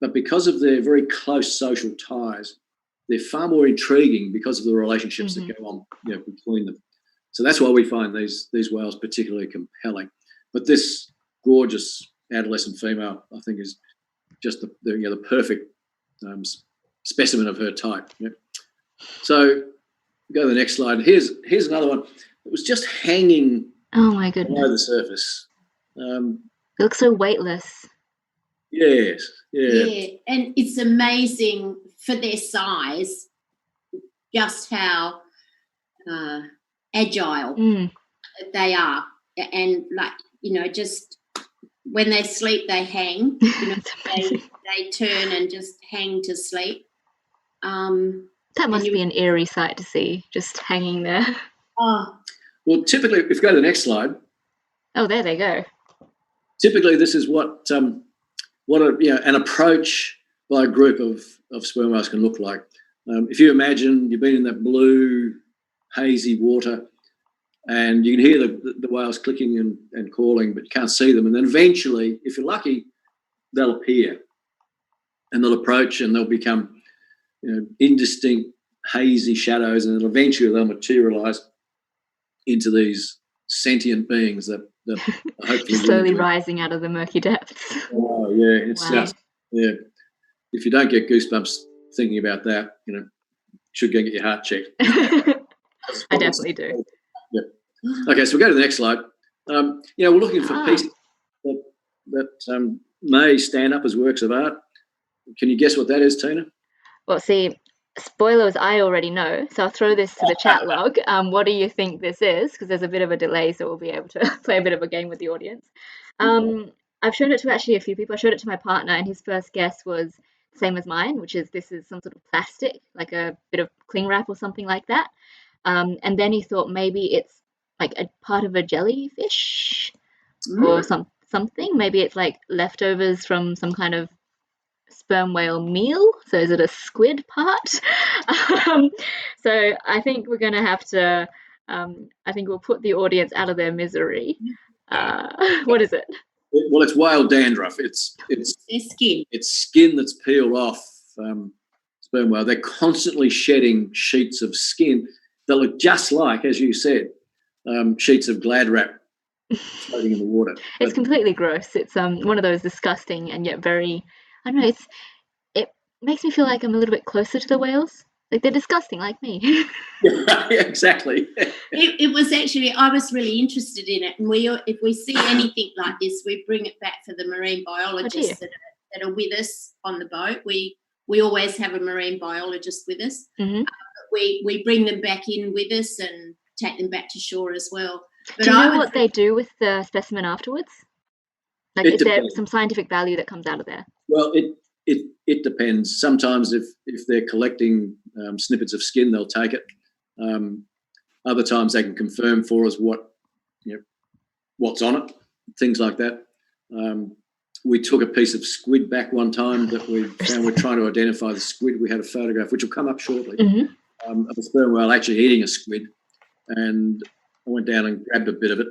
but because of their very close social ties, they're far more intriguing because of the relationships that go on between them. So that's why we find these whales particularly compelling. But this gorgeous adolescent female, I think, is just the perfect specimen of her type. Yeah. So go to the next slide. Here's another one. It was just hanging. Oh my goodness! Below the surface. It looks so weightless. Yes. Yeah, and it's amazing for their size, just how agile they are, and just when they sleep, they hang. They turn and just hang to sleep. That must be an eerie sight to see, just hanging there. Oh. Well, typically, if you go to the next slide. Oh, there they go. Typically, this is what an approach by a group of sperm whales can look like. If you imagine you've been in that blue, hazy water, and you can hear the whales clicking and calling, but you can't see them. And then eventually, if you're lucky, they'll appear, and they'll approach, and they'll become indistinct, hazy shadows, and then eventually they'll materialise into these sentient beings that hopefully slowly rising out of the murky depths. Oh yeah, it's just if you don't get goosebumps thinking about that, you should go and get your heart checked. I definitely do. Yep. Okay, so we'll go to the next slide. We're looking for pieces that may stand up as works of art. Can you guess what that is, Tina? Well, see, spoilers, I already know, so I'll throw this to the chat log. What do you think this is? Because there's a bit of a delay, so we'll be able to play a bit of a game with the audience. I've shown it to actually a few people. I showed it to my partner, and his first guess was the same as mine, which is this is some sort of plastic, like a bit of cling wrap or something like that. And then he thought maybe it's like a part of a jellyfish or something. Maybe it's like leftovers from some kind of sperm whale meal. So is it a squid part? So I think we're going to have to, I think we'll put the audience out of their misery. What is it? Well, it's whale dandruff. It's skin. It's skin that's peeled off sperm whale. They're constantly shedding sheets of skin that look just like, as you said, sheets of glad wrap floating in the water. It's completely gross. It's one of those disgusting and yet very, I don't know, makes me feel like I'm a little bit closer to the whales. Like they're disgusting, like me. Yeah, exactly. It was actually, I was really interested in it, and if we see anything like this, we bring it back for the marine biologists that are with us on the boat. We always have a marine biologist with us. Mm-hmm. We bring them back in with us and take them back to shore as well. But do you know what they do with the specimen afterwards? Like, is there some scientific value that comes out of there? Well, it depends. Sometimes if they're collecting snippets of skin, they'll take it. Other times they can confirm for us what's on it, things like that. We took a piece of squid back one time that we found. We're trying to identify the squid. We had a photograph, which will come up shortly, of a sperm whale actually eating a squid, and I went down and grabbed a bit of it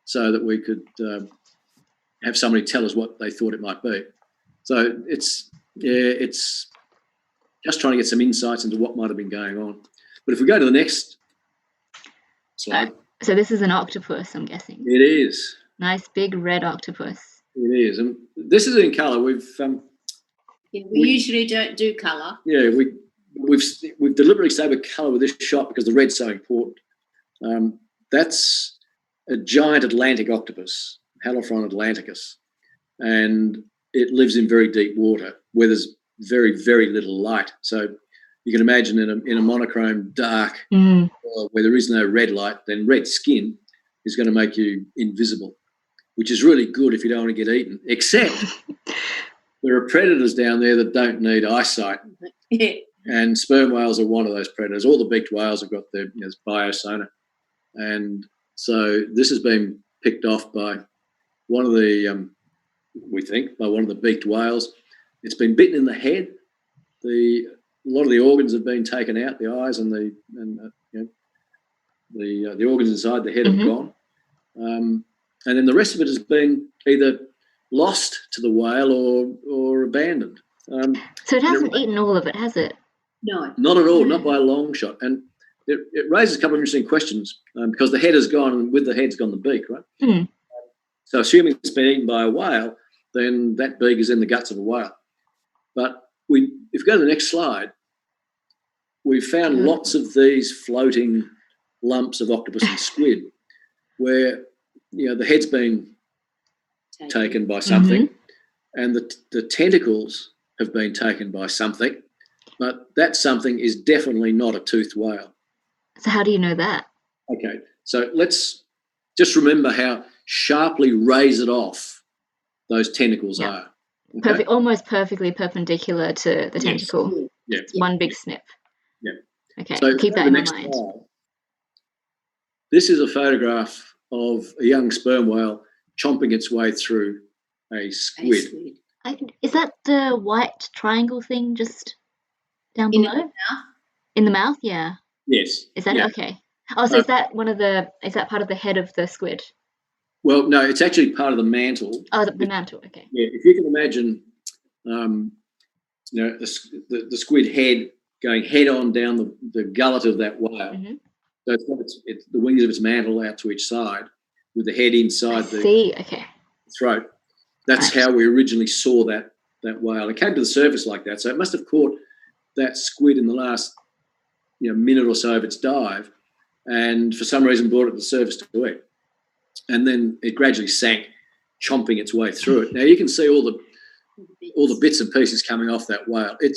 so that we could have somebody tell us what they thought it might be. So it's just trying to get some insights into what might have been going on. But if we go to the next slide. So this is an octopus, I'm guessing. It is. Nice big red octopus. It is. And this is in colour. We usually don't do colour. Yeah, we've deliberately stayed with colour with this shot because the red's so important. That's a giant Atlantic octopus, Halophoron atlanticus, and it lives in very deep water where there's very, very little light. So you can imagine in a monochrome dark where there is no red light, then red skin is going to make you invisible, which is really good if you don't want to get eaten, except there are predators down there that don't need eyesight. And sperm whales are one of those predators. All the beaked whales have got their biosonar. And so this has been picked off by one of the, we think, by one of the beaked whales. It's been bitten in the head. A lot of the organs have been taken out, the eyes and the organs inside the head have gone. And then the rest of it has been either lost to the whale or abandoned. So it hasn't eaten all of it, has it? No. Not at all, not by a long shot. And it raises a couple of interesting questions because the head has gone, and with the head's gone the beak, right? Mm. So assuming it's been eaten by a whale, then that beak is in the guts of a whale. But if you go to the next slide, we've found lots of these floating lumps of octopus and squid where the head's been taken by something and the tentacles have been taken by something, but that something is definitely not a toothed whale. So how do you know that? Okay, so let's just remember how sharply razored off those tentacles are. Okay? Almost perfectly perpendicular to the tentacle. Yeah. One big snip. Yeah. Okay, so keep that in my mind. This is a photograph of a young sperm whale chomping its way through a squid. Is that the white triangle thing just down below? In the mouth, yeah. Yes. Is that okay? Oh, so is that part of the head of the squid? Well, no, it's actually part of the mantle. Oh, the mantle. Okay. Yeah, if you can imagine, the squid head going head on down the gullet of that whale. Mm-hmm. So it's the wings of its mantle out to each side, with the head inside the throat. That's how we originally saw that whale. It came to the surface like that, so it must have caught that squid in the last minute or so of its dive, and for some reason brought it to the surface to eat. And then it gradually sank, chomping its way through it. Now you can see all the bits and pieces coming off that whale. It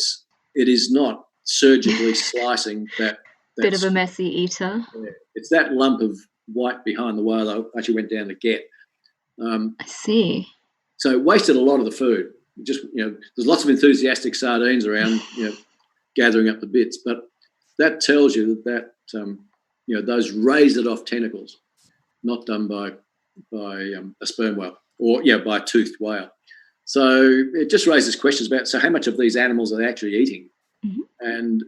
is not surgically slicing that bit of a messy eater. Yeah. It's that lump of white behind the whale I actually went down to get. I see. So it wasted a lot of the food. Just there's lots of enthusiastic sardines around, gathering up the bits. But that tells you that those razored off tentacles, not done by a sperm whale or by a toothed whale. So it just raises questions about how much of these animals are they actually eating, and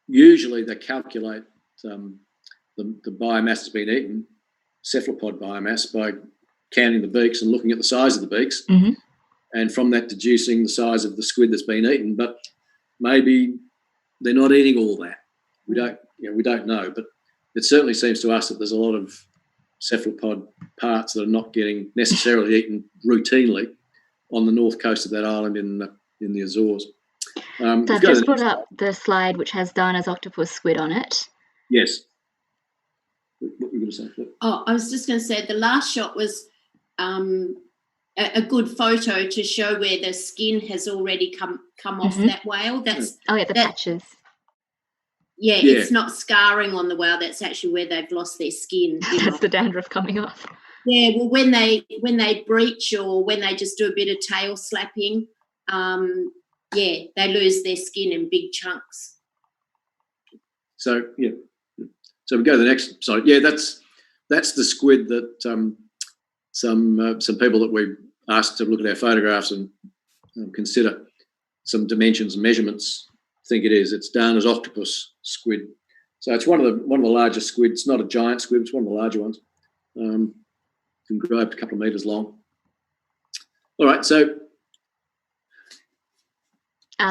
usually they calculate the biomass that's been eaten, cephalopod biomass, by counting the beaks and looking at the size of the beaks, and from that deducing the size of the squid that's been eaten. But maybe they're not eating all that. We don't know, but it certainly seems to us that there's a lot of cephalopod parts that are not getting necessarily eaten routinely on the north coast of that island in the Azores. So I've just brought up the slide which has Dana's octopus squid on it. Yes. What were you going to say? Oh, I was just going to say the last shot was a good photo to show where the skin has already come off that whale. That's the patches. Yeah, it's not scarring on the whale. That's actually where they've lost their skin. That's the dandruff coming off. Yeah, well, when they breach or when they just do a bit of tail slapping, they lose their skin in big chunks. So so we go to the next slide. Yeah, that's the squid that some people that we asked to look at our photographs and consider some dimensions and measurements think it is. It's Dana's octopus squid. So it's one of the larger squid. It's not a giant squid. It's one of the larger ones. Can grow up to a couple of metres long. All right, so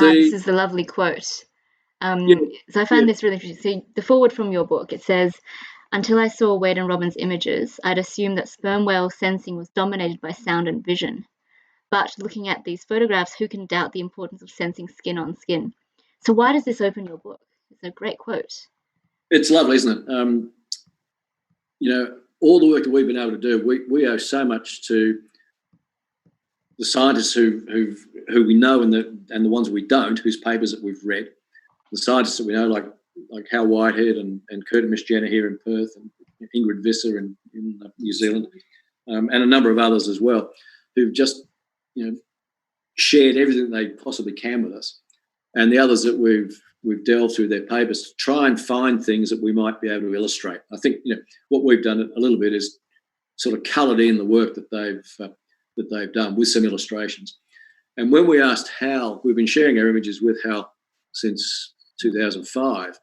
this is the lovely quote. So I found this really interesting. So the foreword from your book, it says, "Until I saw Wade and Robyn's images, I'd assumed that sperm whale sensing was dominated by sound and vision. But looking at these photographs, who can doubt the importance of sensing skin on skin?" So why does this open your book? It's a great quote. It's lovely, isn't it? All the work that we've been able to do, we owe so much to the scientists who we know and the ones we don't, whose papers that we've read. The scientists that we know, like Hal Whitehead and Curtin Jenner here in Perth, and Ingrid Visser in New Zealand, and a number of others as well, who've just shared everything they possibly can with us, and the others that we've delved through their papers to try and find things that we might be able to illustrate. I think what we've done a little bit is sort of coloured in the work that they've done with some illustrations. And when we asked Hal, we've been sharing our images with Hal since 2005.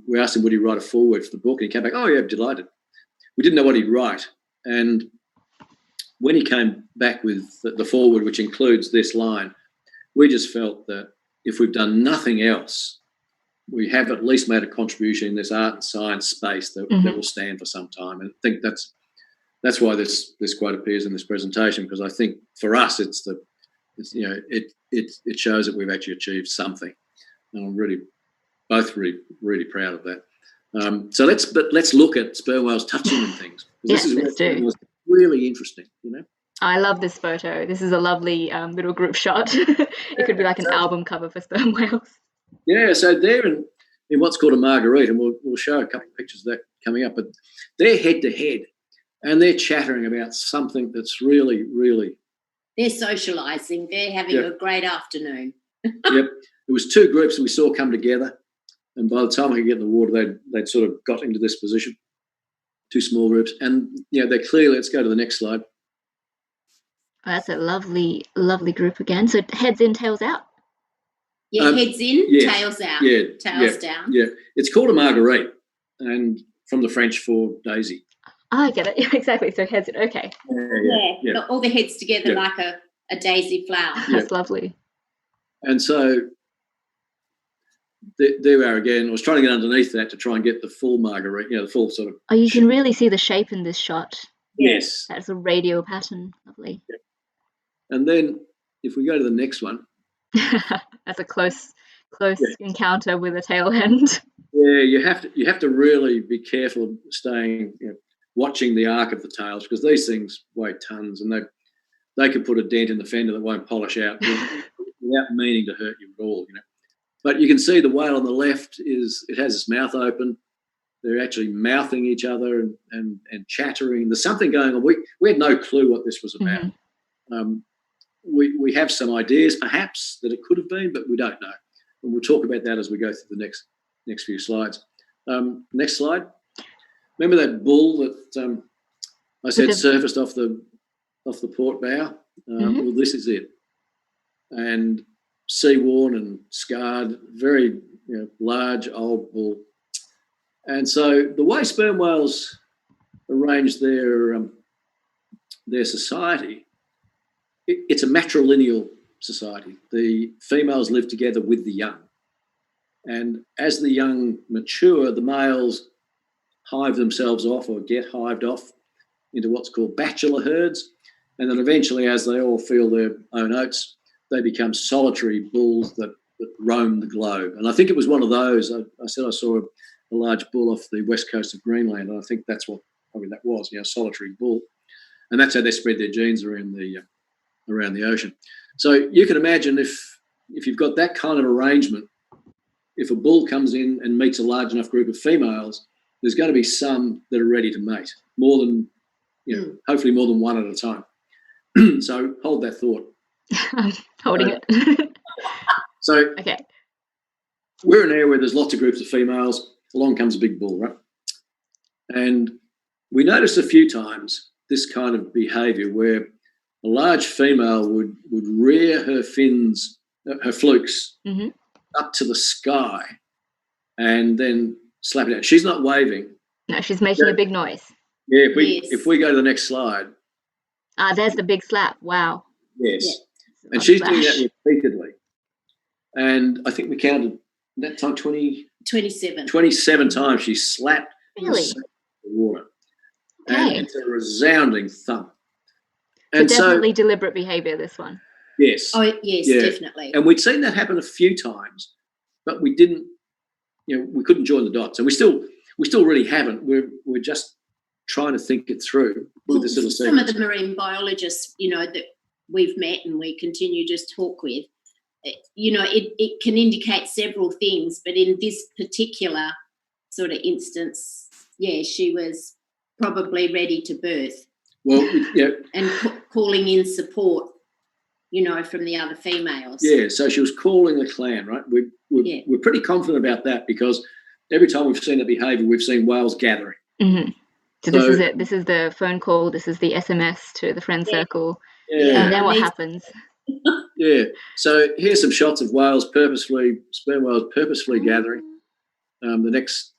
We asked him would he write a foreword for the book, and he came back, "Oh yeah, delighted." We didn't know what he'd write, and when he came back with the foreword, which includes this line, we just felt that if we've done nothing else, we have at least made a contribution in this art and science space that will stand for some time. And I think that's why this quote appears in this presentation, because I think for us it shows that we've actually achieved something, and I'm really proud of that. So let's look at sperm whales touching and things. Yes, this is let's do. Really interesting, I love this photo. This is a lovely little group shot. It could be like an album cover for sperm whales. Yeah, so they're in what's called a margarita, and we'll show a couple of pictures of that coming up, but they're head to head and they're chattering about something that's really, really... They're socialising. They're having a great afternoon. Yep. There was two groups that we saw come together, and by the time I could get in the water, they'd sort of got into this position, two small groups, and they're clearly... Let's go to the next slide. Oh, that's a lovely, lovely group again. So heads in, tails out. Yeah, heads in, tails out. Yeah, tails down. Yeah, it's called a marguerite, and from the French for daisy. Oh, I get it. Yeah, exactly. So heads in. Okay. Yeah. All the heads together like a daisy flower. That's lovely. And so there we are again. I was trying to get underneath that to try and get the full marguerite, the full sort of... Oh, you can really see the shape in this shot. Yes. That's a radial pattern. Lovely. Yeah. And then if we go to the next one. That's a close encounter with a tail end. Yeah, you have to really be careful of staying, watching the arc of the tails, because these things weigh tons, and they could put a dent in the fender that won't polish out without meaning to hurt you at all, But you can see the whale on the left it has its mouth open. They're actually mouthing each other and chattering. There's something going on. We had no clue what this was about. We have some ideas perhaps that it could have been, but we don't know. And we'll talk about that as we go through the next few slides. Next slide. Remember that bull that I said surfaced off the port bow? Well, this is it. And sea-worn and scarred, very large old bull. And so the way sperm whales arrange their society, it's a matrilineal society. The females live together with the young. And as the young mature, the males hive themselves off or get hived off into what's called bachelor herds. And then eventually, as they all feel their own oats, they become solitary bulls that that roam the globe. And I think it was one of those. I said I saw a large bull off the west coast of Greenland, and I think that's what probably that was, a solitary bull. And that's how they spread their genes around the ocean. So you can imagine if you've got that kind of arrangement, if a bull comes in and meets a large enough group of females, there's going to be some that are ready to mate, more than, hopefully more than one at a time. So hold that thought. I'm holding it. So okay. We're in an area where there's lots of groups of females. Along comes a big bull, right? And we noticed a few times this kind of behaviour where a large female would rear her fins, her flukes, up to the sky and then slap it down. She's not waving. No, she's making a big noise. Yeah, if we go to the next slide. There's the big slap. Wow. Yes. Yeah. And she's doing that repeatedly. And I think we counted that time 27 times she slapped the water. Okay. And it's a resounding thump. And so definitely deliberate behaviour, this one. Yes. Oh, yes, definitely. And we'd seen that happen a few times, but we didn't, we couldn't join the dots. And we still really haven't. We're just trying to think it through with this little sequence. Some of the marine biologists, that we've met and we continue to talk with, it can indicate several things, but in this particular sort of instance, she was probably ready to birth. Well, yeah. And calling in support, from the other females. Yeah, so she was calling the clan, right? We're pretty confident about that because every time we've seen that behaviour, we've seen whales gathering. Mm-hmm. So this is it. This is the phone call. This is the SMS to the friend circle. Yeah. And then what happens? Yeah. So here's some shots of sperm whales purposefully gathering. The next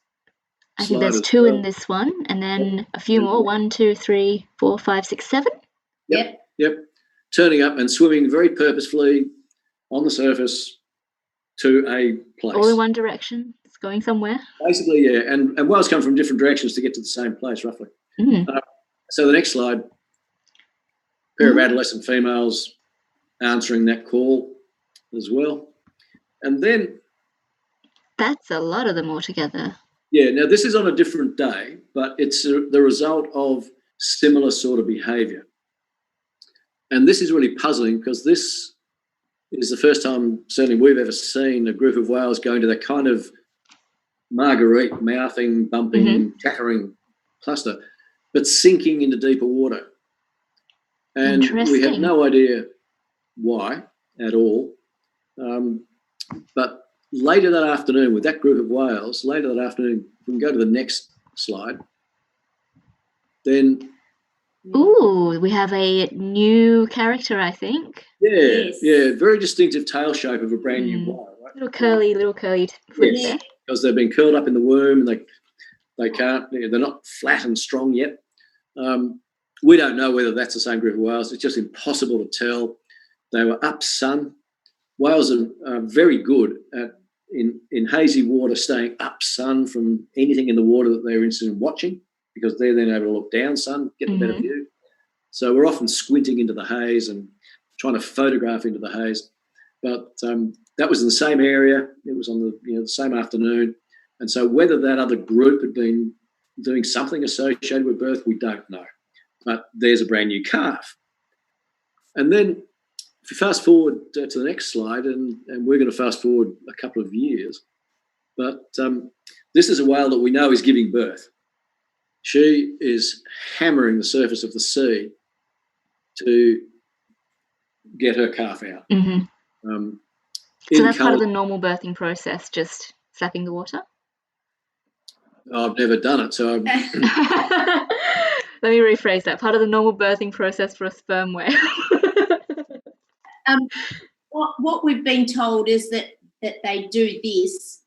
I think there's two in this one, and then a few more. 1, 2, 3, 4, 5, 6, 7. Yep. Turning up and swimming very purposefully on the surface to a place. All in one direction. It's going somewhere. Basically, yeah. And whales come from different directions to get to the same place, roughly. Mm. So the next slide, pair of adolescent females answering that call as well. And then... That's a lot of them all together. Yeah, now this is on a different day, but it's the result of similar sort of behaviour. And this is really puzzling because this is the first time certainly we've ever seen a group of whales go into that kind of marguerite, mouthing, bumping, chattering cluster, but sinking into deeper water. And we have no idea why at all. But later that afternoon, with that group of whales, we can go to the next slide, then... Ooh, we have a new character, I think. Yeah, very distinctive tail shape of a brand new whale. Right? Little curly flips there. Because they've been curled up in the womb and they're not flat and strong yet. We don't know whether that's the same group of whales. It's just impossible to tell. They were up sun. Whales are very good at in hazy water staying up sun from anything in the water that they're interested in watching, because they're then able to look down sun, get a better view. So we're often squinting into the haze and trying to photograph into the haze. But that was in the same area. It was on the same afternoon. And so whether that other group had been doing something associated with birth, we don't know. But there's a brand new calf. And then if you fast forward to the next slide, and we're going to fast forward a couple of years, but this is a whale that we know is giving birth. She is hammering the surface of the sea to get her calf out. Mm-hmm. So that's part of the normal birthing process, just slapping the water? I've never done it, so... Let me rephrase that. Part of the normal birthing process for a sperm whale. What we've been told is that they do this,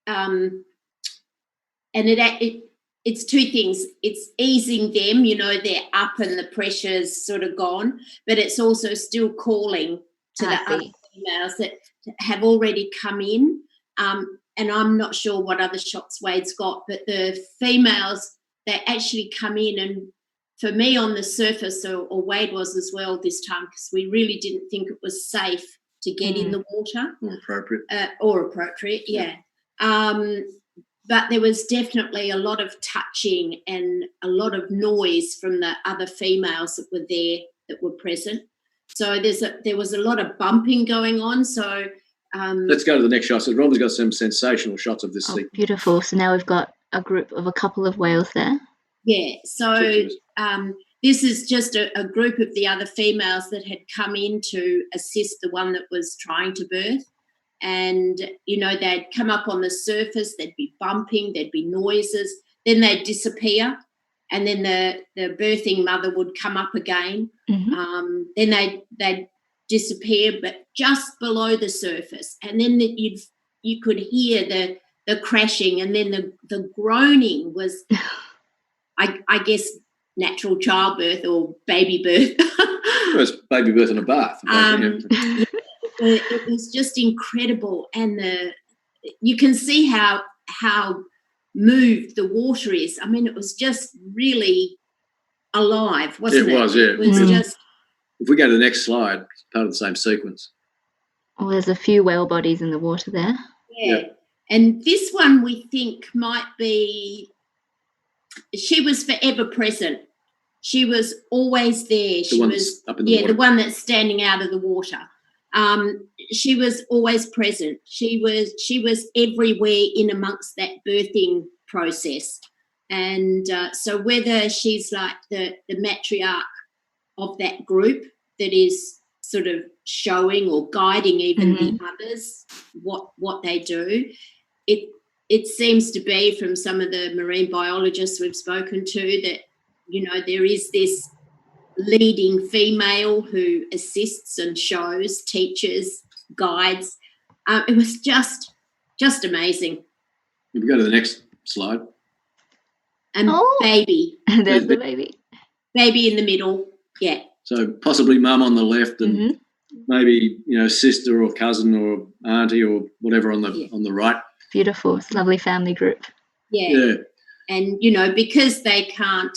and it's two things. It's easing them, they're up and the pressure's sort of gone, but it's also still calling to the other females that have already come in. And I'm not sure what other shots Wade's got, but the females, they actually come in, and for me on the surface, or Wade was as well this time, because we really didn't think it was safe to get in the water. Or appropriate. Yeah. But there was definitely a lot of touching and a lot of noise from the other females that were there, that were present. So there was a lot of bumping going on. So let's go to the next shot. So Robyn's got some sensational shots of this sequence. Beautiful. So now we've got a group of a couple of whales there. Yeah. So this is just a group of the other females that had come in to assist the one that was trying to birth. And, you know, they'd come up on the surface, there'd be bumping, there'd be noises, then they'd disappear. And then the birthing mother would come up again. Mm-hmm. Then they'd disappear, but just below the surface. And then you could hear the crashing, and then the groaning was, I guess, natural childbirth or baby birth. It was baby birth in a bath. It was just incredible, and you can see how moved the water is. I mean, it was just really alive, wasn't it? It was, yeah. It was just. If we go to the next slide, it's part of the same sequence. Oh, there's a few whale bodies in the water there. Yeah, and this one we think might be. She was forever present. She was always there. She was up in the water. The one that's standing out of the water. She was always present. She was everywhere in amongst that birthing process. And so whether she's like the matriarch of that group that is sort of showing or guiding even the others what they do, it seems to be, from some of the marine biologists we've spoken to, that, you know, there is this leading female who assists and shows, teaches, guides. It was just amazing. If we go to the next slide. And baby. There's the baby. Baby in the middle, yeah. So possibly mum on the left, and maybe, you know, sister or cousin or auntie or whatever on the right. Beautiful. It's a lovely family group. Yeah. And, you know, because they can't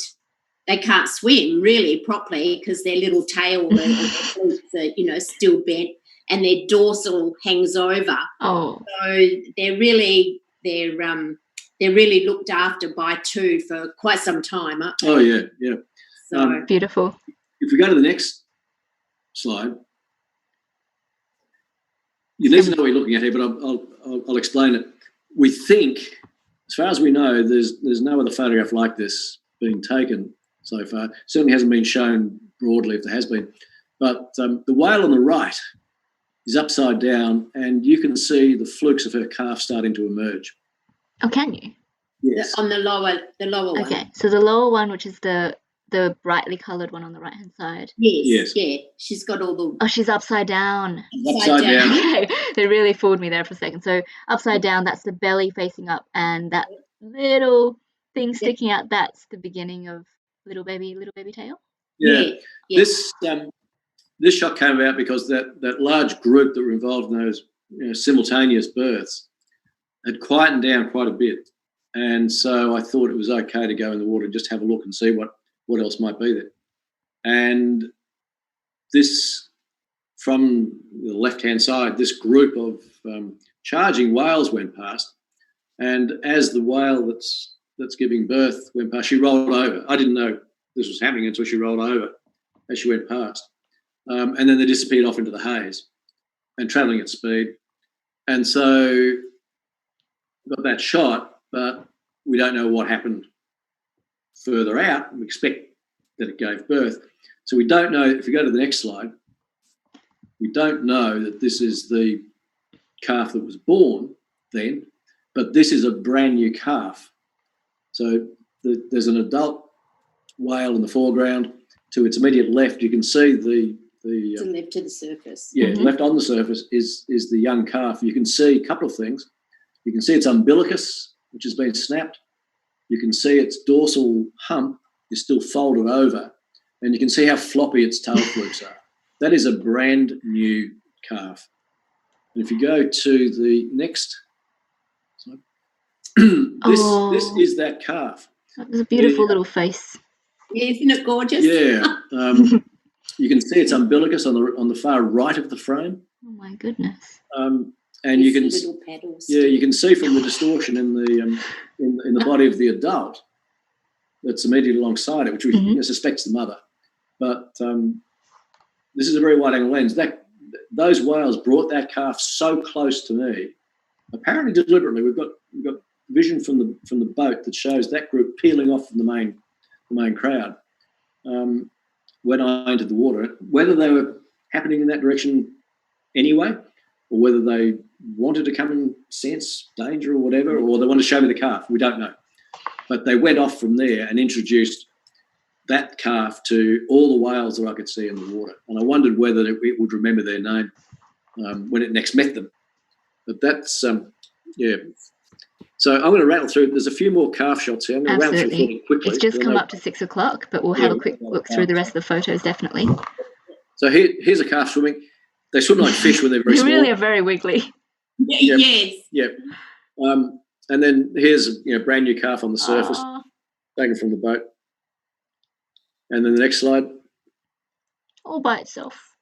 swim really properly, because their little tail, their flukes are, you know, still bent, and their dorsal hangs over. Oh. So they're really looked after by two for quite some time, aren't they? Oh yeah, yeah. So beautiful. If we go to the next slide, you need to know what you're looking at here, but I'll explain it. We think, as far as we know, there's no other photograph like this being taken so far. Certainly hasn't been shown broadly, if there has been. But the whale on the right is upside down, and you can see the flukes of her calf starting to emerge. Oh, can you? Yes. On the lower one. Okay, so the lower one, which is the brightly coloured one on the right-hand side. Yes. Yeah. She's got all the... Oh, she's upside down. Upside down. Okay, they really fooled me there for a second. So upside down, that's the belly facing up, and that little thing sticking out, that's the beginning of little baby tail. Yeah. This shot came about because that large group that were involved in those, you know, simultaneous births had quietened down quite a bit. And so I thought it was okay to go in the water and just have a look and see what else might be there. And this, from the left-hand side, this group of charging whales went past, and as the whale that's giving birth went past, she rolled over. I didn't know this was happening until she rolled over as she went past. And then they disappeared off into the haze and travelling at speed. And so we got that shot, but we don't know what happened further out. We expect that it gave birth. So we don't know, if we go to the next slide, we don't know that this is the calf that was born then, but this is a brand new calf. So there's an adult whale in the foreground. To its immediate left, you can see the left to the surface. Yeah, left on the surface is the young calf. You can see a couple of things. You can see its umbilicus, which has been snapped. You can see its dorsal hump is still folded over, and you can see how floppy its tail flukes are. That is a brand new calf. And if you go to the next slide, this is that calf. That was a beautiful little face. Yeah, isn't it gorgeous? Yeah. You can see its umbilicus on the far right of the frame. Oh my goodness. And you can little paddles. Yeah, you can see from the distortion in the body of the adult that's immediately alongside it, which we suspect's the mother. But this is a very wide-angle lens. Those whales brought that calf so close to me, apparently deliberately. We've got vision from the boat that shows that group peeling off from the main crowd when I entered the water. Whether they were happening in that direction anyway, or whether they wanted to come and sense danger or whatever, or they wanted to show me the calf, we don't know. But they went off from there and introduced that calf to all the whales that I could see in the water. And I wondered whether it would remember their name when it next met them. But that's, yeah. So I'm going to rattle through. There's a few more calf shots here. I'm going to rattle through fairly quickly. It's just come up to 6 o'clock, but we'll have a quick look through the rest of the photos, definitely. So here's a calf swimming. They swim like fish when they're very small. They really are very wiggly. Yep. Yes. Yep. And then here's brand new calf on the surface, taken from the boat. And then the next slide. All by itself.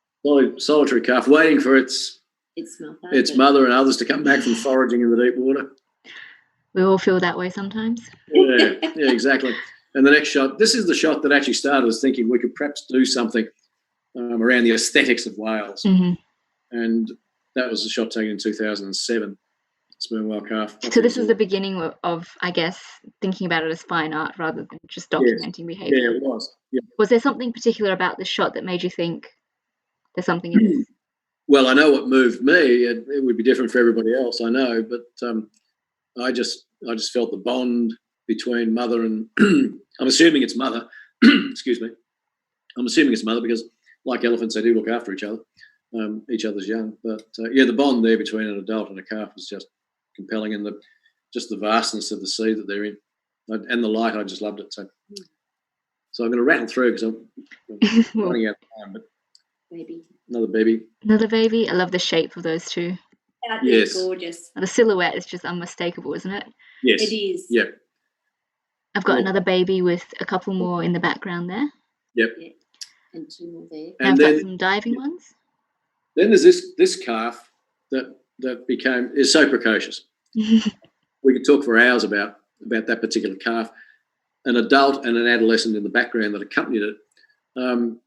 Solitary calf waiting for its mother and others to come back from foraging in the deep water. We all feel that way sometimes. Yeah, exactly. And the next shot, this is the shot that actually started us thinking we could perhaps do something around the aesthetics of whales. Mm-hmm. And that was a shot taken in 2007, sperm whale calf. So this was the beginning of, I guess, thinking about it as fine art rather than just documenting behaviour. Yeah, it was. Yeah. Was there something particular about this shot that made you think there's something in this? Well, I know what moved me. It would be different for everybody else, I know, but I just felt the bond between mother and I'm assuming it's mother. Excuse me. I'm assuming it's mother because, like elephants, they do look after each other. Each other's young, but the bond there between an adult and a calf was just compelling, and the vastness of the sea that they're in, and the light. I just loved it. So I'm going to rattle through because I'm running out of time. But another baby. I love the shape of those two. Yes, gorgeous. The silhouette is just unmistakable, isn't it? Yes, it is. Yep. I've got another baby with a couple more in the background there. Yep. And two more there. And I've got some diving ones. Then there's this calf that is so precocious. We could talk for hours about that particular calf. An adult and an adolescent in the background that accompanied it. No,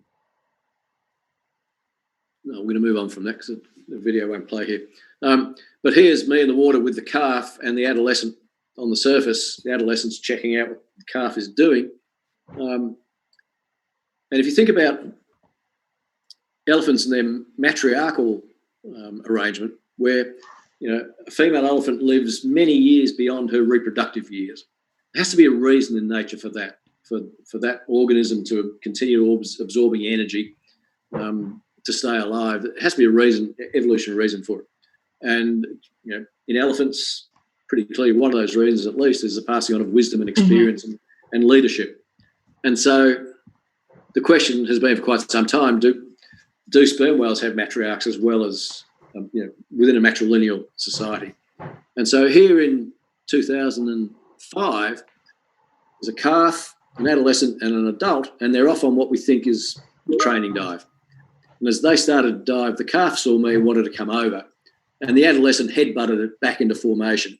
I'm going to move on from that because the video won't play here. But here's me in the water with the calf and the adolescent on the surface. The adolescent's checking out what the calf is doing. And if you think about elephants and their matriarchal arrangement, where a female elephant lives many years beyond her reproductive years. There has to be a reason in nature for that, for that organism to continue absorbing energy to stay alive. There has to be a reason, evolutionary reason for it. And in elephants, pretty clearly one of those reasons at least is the passing on of wisdom and experience and leadership. And so the question has been for quite some time: Do sperm whales have matriarchs as well as within a matrilineal society? And so here in 2005, there's a calf, an adolescent, and an adult, and they're off on what we think is the training dive. And as they started to dive, the calf saw me and wanted to come over, and the adolescent headbutted it back into formation,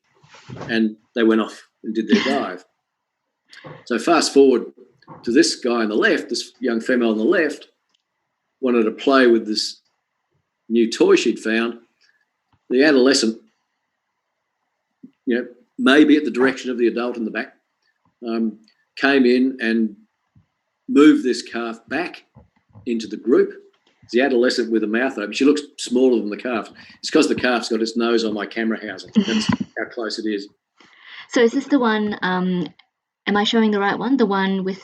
and they went off and did their dive. So fast forward to this guy on the left, this young female on the left, wanted to play with this new toy she'd found. The adolescent, maybe at the direction of the adult in the back, came in and moved this calf back into the group. The adolescent with a mouth open. She looks smaller than the calf. It's because the calf's got its nose on my camera housing. That's how close it is. So is this the one, am I showing the right one? The one with,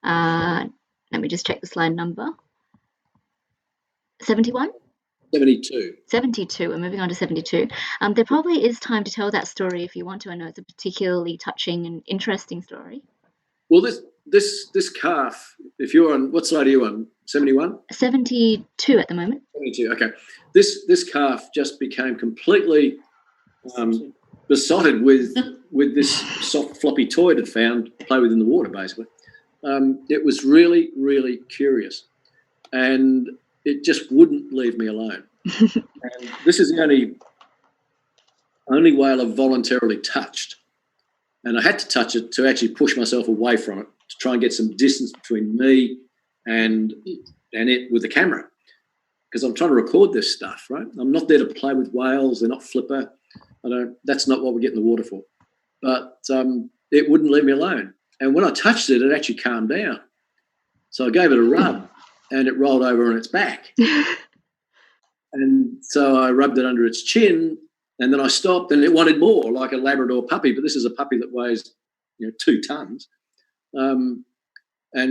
let me just check the slide number. 71? 72. 72. We're moving on to 72. There probably is time to tell that story if you want to. I know it's a particularly touching and interesting story. Well, this calf, if you're on, what side are you on? 71? 72 at the moment. 72, okay. This calf just became completely besotted with this soft floppy toy it had found to play with in the water, basically. It was really, really curious. And it just wouldn't leave me alone. And this is the only whale I've voluntarily touched. And I had to touch it to actually push myself away from it, to try and get some distance between me and it with the camera. Because I'm trying to record this stuff, right? I'm not there to play with whales. They're not flipper. That's not what we get in the water for. But it wouldn't leave me alone. And when I touched it, it actually calmed down. So I gave it a rub and it rolled over on its back. And so I rubbed it under its chin, and then I stopped, and it wanted more, like a Labrador puppy. But this is a puppy that weighs, 2 tons, and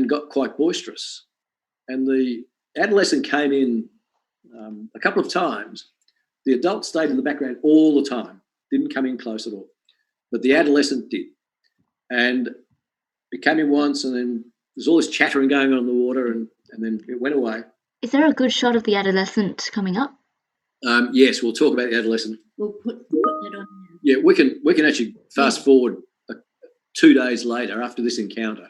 got quite boisterous. And the adolescent came in a couple of times. The adult stayed in the background all the time, didn't come in close at all. But the adolescent did. And it came in once, and then there's all this chattering going on in the water, and then it went away. Is there a good shot of the adolescent coming up? Yes, we'll talk about the adolescent. We'll put that on. Yeah, we can actually fast forward 2 days later after this encounter.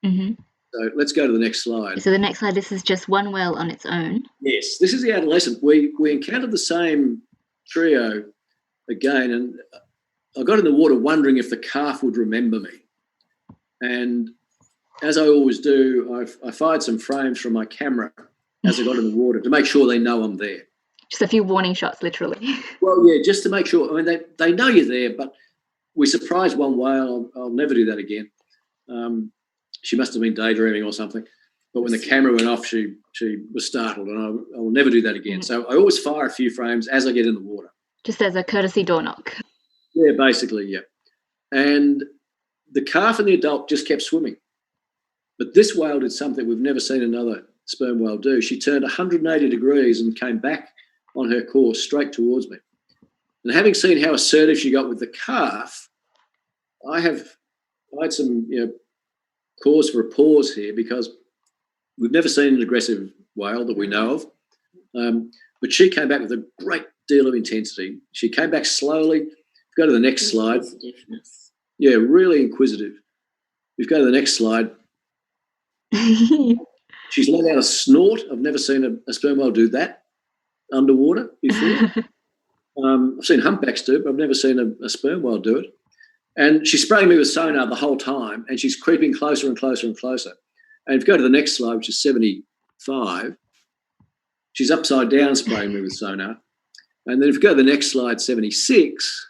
Mm-hmm. So let's go to the next slide. So the next slide, this is just one whale on its own. Yes, this is the adolescent. We encountered the same trio again, and I got in the water wondering if the calf would remember me. And as I always do, I fired some frames from my camera as I got in the water to make sure they know I'm there. Just a few warning shots, literally. Well, yeah, just to make sure. I mean, they know you're there, but we surprised one whale. I'll never do that again. She must have been daydreaming or something. But when the camera went off, she was startled, and I will never do that again. Mm. So I always fire a few frames as I get in the water. Just as a courtesy door knock. Yeah, basically, yeah. And the calf and the adult just kept swimming. But this whale did something we've never seen another sperm whale do. She turned 180 degrees and came back on her course straight towards me. And having seen how assertive she got with the calf, I had some cause for a pause here, because we've never seen an aggressive whale that we know of. But she came back with a great deal of intensity. She came back slowly. Go to the next slide. Yeah, really inquisitive. If you go to the next slide. She's let out a snort. I've never seen a sperm whale do that underwater before. I've seen humpbacks do it, but I've never seen a sperm whale do it. And she's spraying me with sonar the whole time, and she's creeping closer and closer and closer. And if you go to the next slide, which is 75, she's upside down spraying me with sonar. And then if you go to the next slide, 76,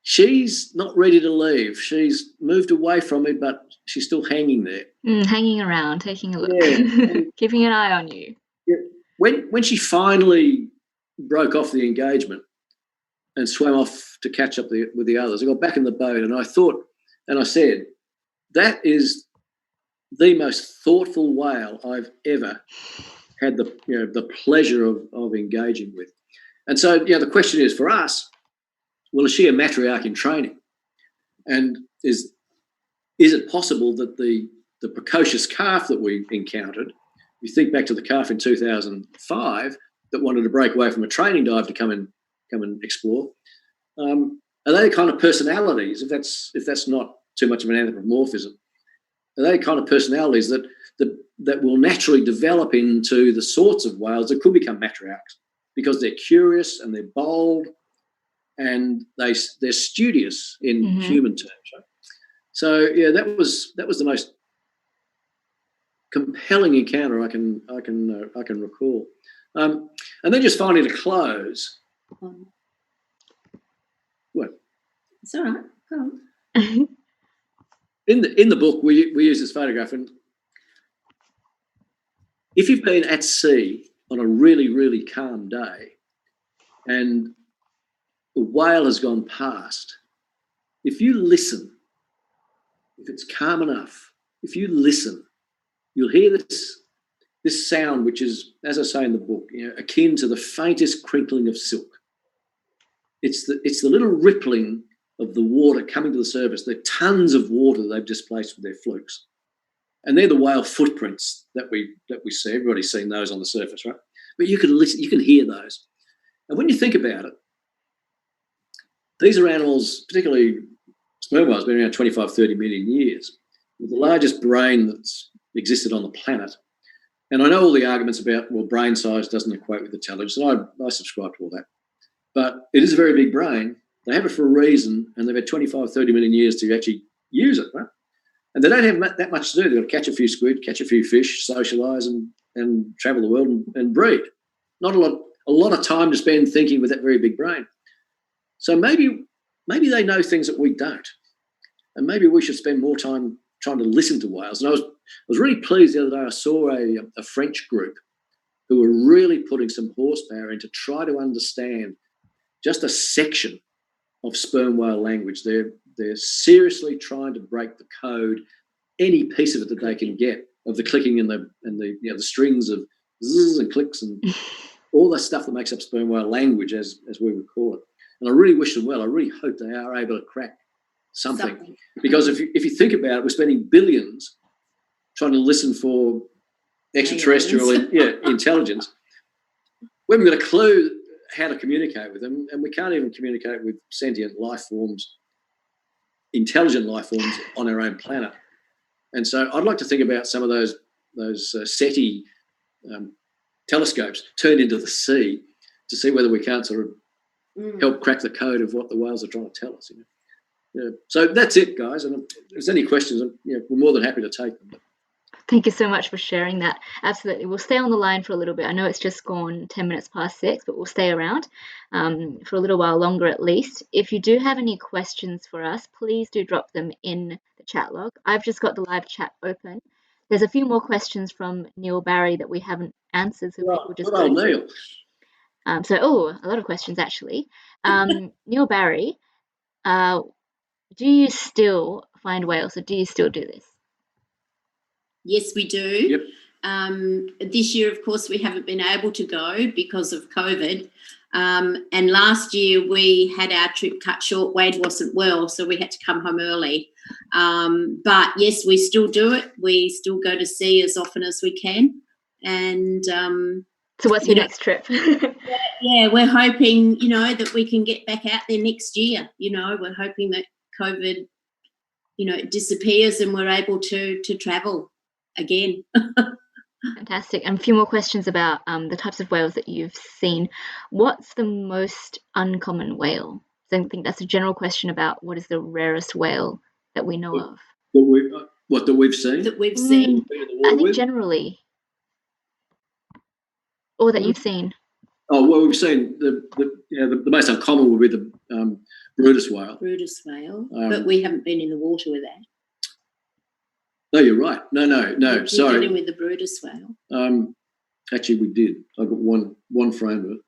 she's not ready to leave. She's moved away from me, but she's still hanging there. Hanging around, taking a look, keeping an eye on you. Yeah. When she finally broke off the engagement and swam off to catch up with the others, I got back in the boat, and I thought, and I said, that is the most thoughtful whale I've ever had the pleasure of engaging with. And so, the question is for us, well, is she a matriarch in training? And is it possible that the precocious calf that we encountered, you think back to the calf in 2005 that wanted to break away from a training dive to come and explore, are they the kind of personalities, if that's not too much of an anthropomorphism, are they the kind of personalities that will naturally develop into the sorts of whales that could become matriarchs, because they're curious and they're bold and they're studious in human terms, right? So that was the most compelling encounter I can recall. And then just finally to close. What? It's all right. Go on. In the book we use this photograph, and if you've been at sea on a really, really calm day and the whale has gone past, if you listen, if it's calm enough, if you listen, you'll hear this sound, which is, as I say in the book, akin to the faintest crinkling of silk. It's the little rippling of the water coming to the surface. There are tons of water they've displaced with their flukes. And they're the whale footprints that we see. Everybody's seen those on the surface, right? But you can listen, you can hear those. And when you think about it, these are animals, particularly sperm whales, been around 25, 30 million years, with the largest brain that's existed on the planet. And I know all the arguments about, well, brain size doesn't equate with intelligence, and I subscribe to all that. But it is a very big brain. They have it for a reason, and they've had 25, 30 million years to actually use it, right? And they don't have that much to do. They've got to catch a few squid, catch a few fish, socialise and travel the world and breed. Not a lot of time to spend thinking with that very big brain. So maybe they know things that we don't. And maybe we should spend more time trying to listen to whales. And I was really pleased the other day. I saw a French group who were really putting some horsepower in to try to understand just a section of sperm whale language. They're seriously trying to break the code, any piece of it that they can get, of the clicking and the strings of zzz and clicks and all the stuff that makes up sperm whale language, as we would call it. And I really wish them well. I really hope they are able to crack something. Because if you think about it, we're spending billions trying to listen for extraterrestrial intelligence. We haven't got a clue how to communicate with them, and we can't even communicate with sentient life forms, intelligent life forms on our own planet. And so I'd like to think about some of those SETI telescopes turned into the sea to see whether we can't sort of help crack the code of what the whales are trying to tell us. Yeah. So that's it, guys. And if there's any questions, we're more than happy to take them. Thank you so much for sharing that. Absolutely. We'll stay on the line for a little bit. I know it's just gone 10 minutes past 6, but we'll stay around for a little while longer at least. If you do have any questions for us, please do drop them in the chat log. I've just got the live chat open. There's a few more questions from Neil Barry that we haven't answered, so we'll just go through. Neil. A lot of questions actually. Neil Barry, do you still find whales, or do you still do this? Yes, we do. Yep. This year, of course, we haven't been able to go because of COVID. And last year we had our trip cut short. Wade wasn't well, so we had to come home early. But yes, we still do it. We still go to sea as often as we can. And so what's your next trip? Yeah, we're hoping, that we can get back out there next year. We're hoping that COVID, disappears and we're able to travel again. Fantastic. And a few more questions about the types of whales that you've seen. What's the most uncommon whale? So I think that's a general question about what is the rarest whale that we know of. That we've seen? That we've seen. I think generally. Or that you've seen. Oh, well, we've seen the most uncommon would be the Brutus whale. Brutus whale, but we haven't been in the water with that. No, you're right. No. Sorry. Dealing with the Brutus whale. Actually, we did. I've got one frame of it.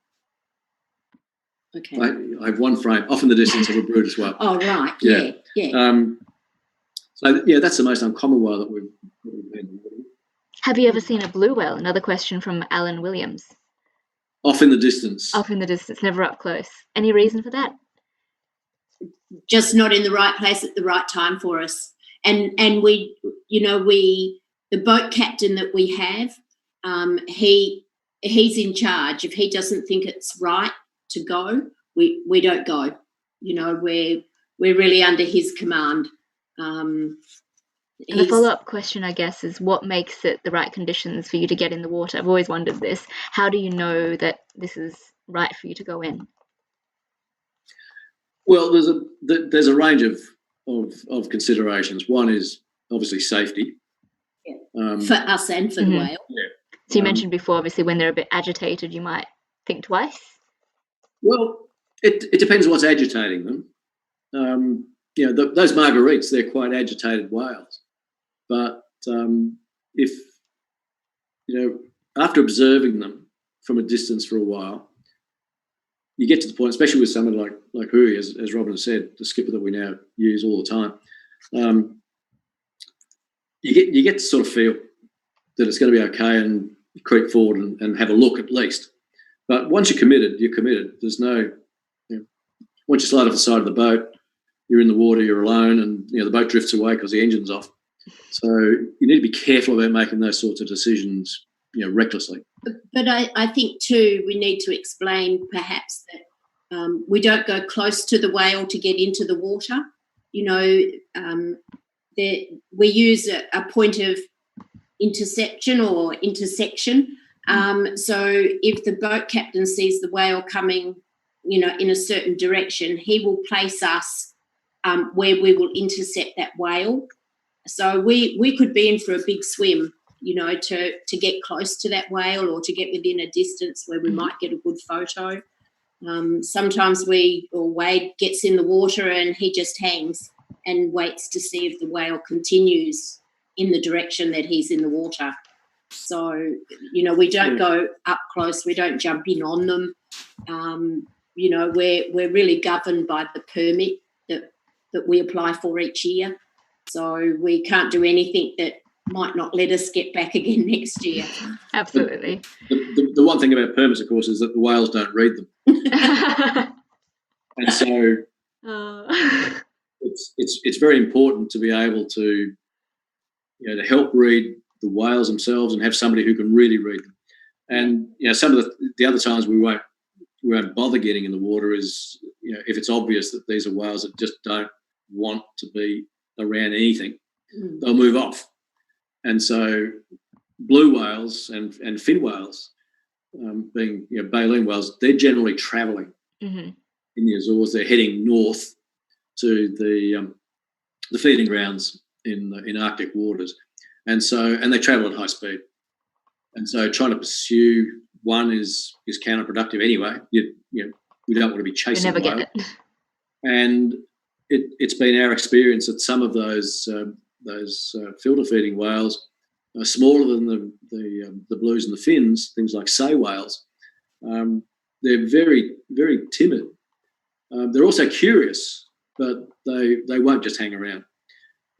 Okay. I have one frame off in the distance of a Brutus whale. Oh, right. Yeah. So that's the most uncommon whale that we've been in the water with. Have you ever seen a blue whale? Another question from Alan Williams. Off in the distance. Off in the distance, never up close. Any reason for that? Just not in the right place at the right time for us. And we, the boat captain that we have, he's in charge. If he doesn't think it's right to go, we don't go. We're really under his command. And the follow-up question, I guess, is what makes it the right conditions for you to get in the water? I've always wondered this. How do you know that this is right for you to go in? Well, there's a range of considerations. One is obviously safety. Yeah. For us and for the whale. Yeah. So you mentioned before, obviously, when they're a bit agitated, you might think twice. Well, it depends what's agitating them. Those marguerites, they're quite agitated whales. But if, after observing them from a distance for a while, you get to the point, especially with someone like Hui, as Robyn said, the skipper that we now use all the time, you get to sort of feel that it's going to be okay and creep forward and have a look at least. But once you're committed, you're committed. There's no, once you slide off the side of the boat, you're in the water, you're alone, and the boat drifts away because the engine's off. So you need to be careful about making those sorts of decisions, recklessly. But I think too, we need to explain perhaps that we don't go close to the whale to get into the water. We use a point of interception or intersection. So if the boat captain sees the whale coming, in a certain direction, he will place us where we will intercept that whale. So we could be in for a big swim, to get close to that whale or to get within a distance where we might get a good photo. Sometimes Wade gets in the water and he just hangs and waits to see if the whale continues in the direction that he's in the water. So, we don't go up close. We don't jump in on them. We're really governed by the permit that we apply for each year. So we can't do anything that might not let us get back again next year. Absolutely. The one thing about permits, of course, is that the whales don't read them. And so it's very important to be able to, to help read the whales themselves and have somebody who can really read them. And, some of the other times we won't bother getting in the water is, if it's obvious that these are whales that just don't want to be around anything, they'll move off. And so blue whales and fin whales, being baleen whales, they're generally travelling in the Azores. They're heading north to the feeding grounds in Arctic waters, and they travel at high speed. And so trying to pursue one is counterproductive anyway. We don't want to be chasing. You never get it. And it's been our experience that some of those filter feeding whales are smaller than the blues and the fins, things like sei whales. They're very, very timid. They're also curious, but they won't just hang around.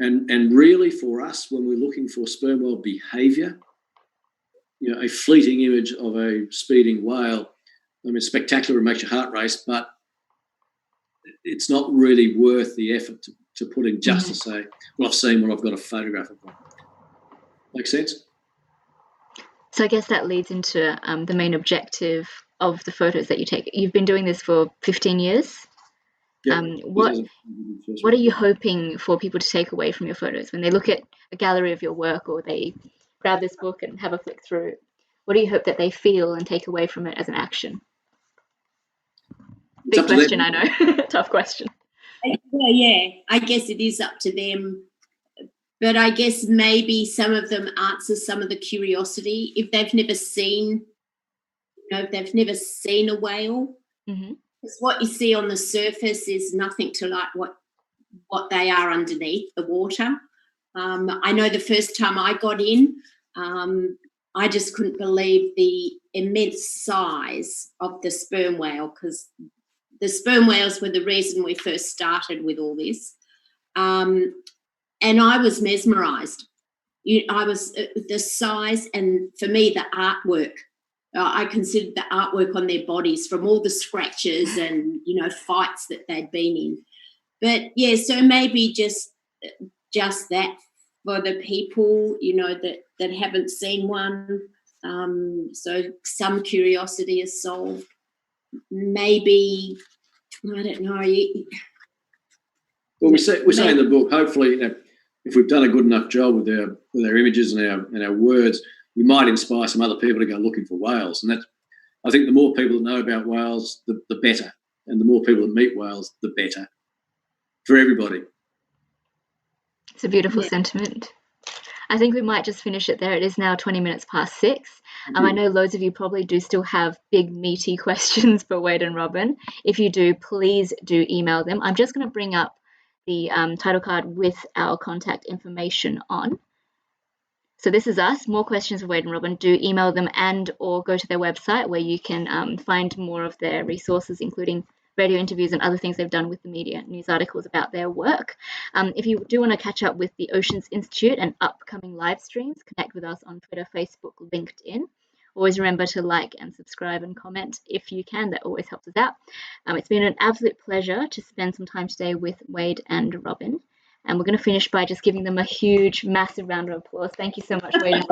And really for us, when we're looking for sperm whale behaviour, a fleeting image of a speeding whale, it's spectacular and makes your heart race, but it's not really worth the effort to put in just to say, well, I've seen what I've got a photograph of. Make sense? So I guess that leads into the main objective of the photos that you take. You've been doing this for 15 years. Yeah. What are you hoping for people to take away from your photos when they look at a gallery of your work or they grab this book and have a flick through it? What do you hope that they feel and take away from it as an action? Big question, I know. Tough question. Yeah, I guess it is up to them. But I guess maybe some of them answer some of the curiosity. If they've never seen, a whale, because what you see on the surface is nothing to like what they are underneath the water. I know the first time I got in, I just couldn't believe the immense size of the sperm whale, because the sperm whales were the reason we first started with all this. And I was mesmerised. I was the size, and for me, the artwork. I considered the artwork on their bodies from all the scratches and fights that they'd been in. But yeah, so maybe just that for the people that haven't seen one. So some curiosity is solved. Maybe I don't know. Well, we say in the book, hopefully, if we've done a good enough job with our images and our words, we might inspire some other people to go looking for whales. And I think the more people that know about whales, the better. And the more people that meet whales, the better for everybody. It's a beautiful sentiment. I think we might just finish it there. It is now 20 minutes past 6. I know loads of you probably do still have big, meaty questions for Wade and Robyn. If you do, please do email them. I'm just going to bring up the title card with our contact information on. So this is us. More questions for Wade and Robyn. Do email them and or go to their website where you can find more of their resources, including radio interviews and other things they've done with the media, news articles about their work. If you do want to catch up with the Oceans Institute and upcoming live streams, connect with us on Twitter, Facebook, LinkedIn. Always remember to like and subscribe and comment if you can. That always helps us out. It's been an absolute pleasure to spend some time today with Wade and Robyn. And we're going to finish by just giving them a huge, massive round of applause. Thank you so much, Wade.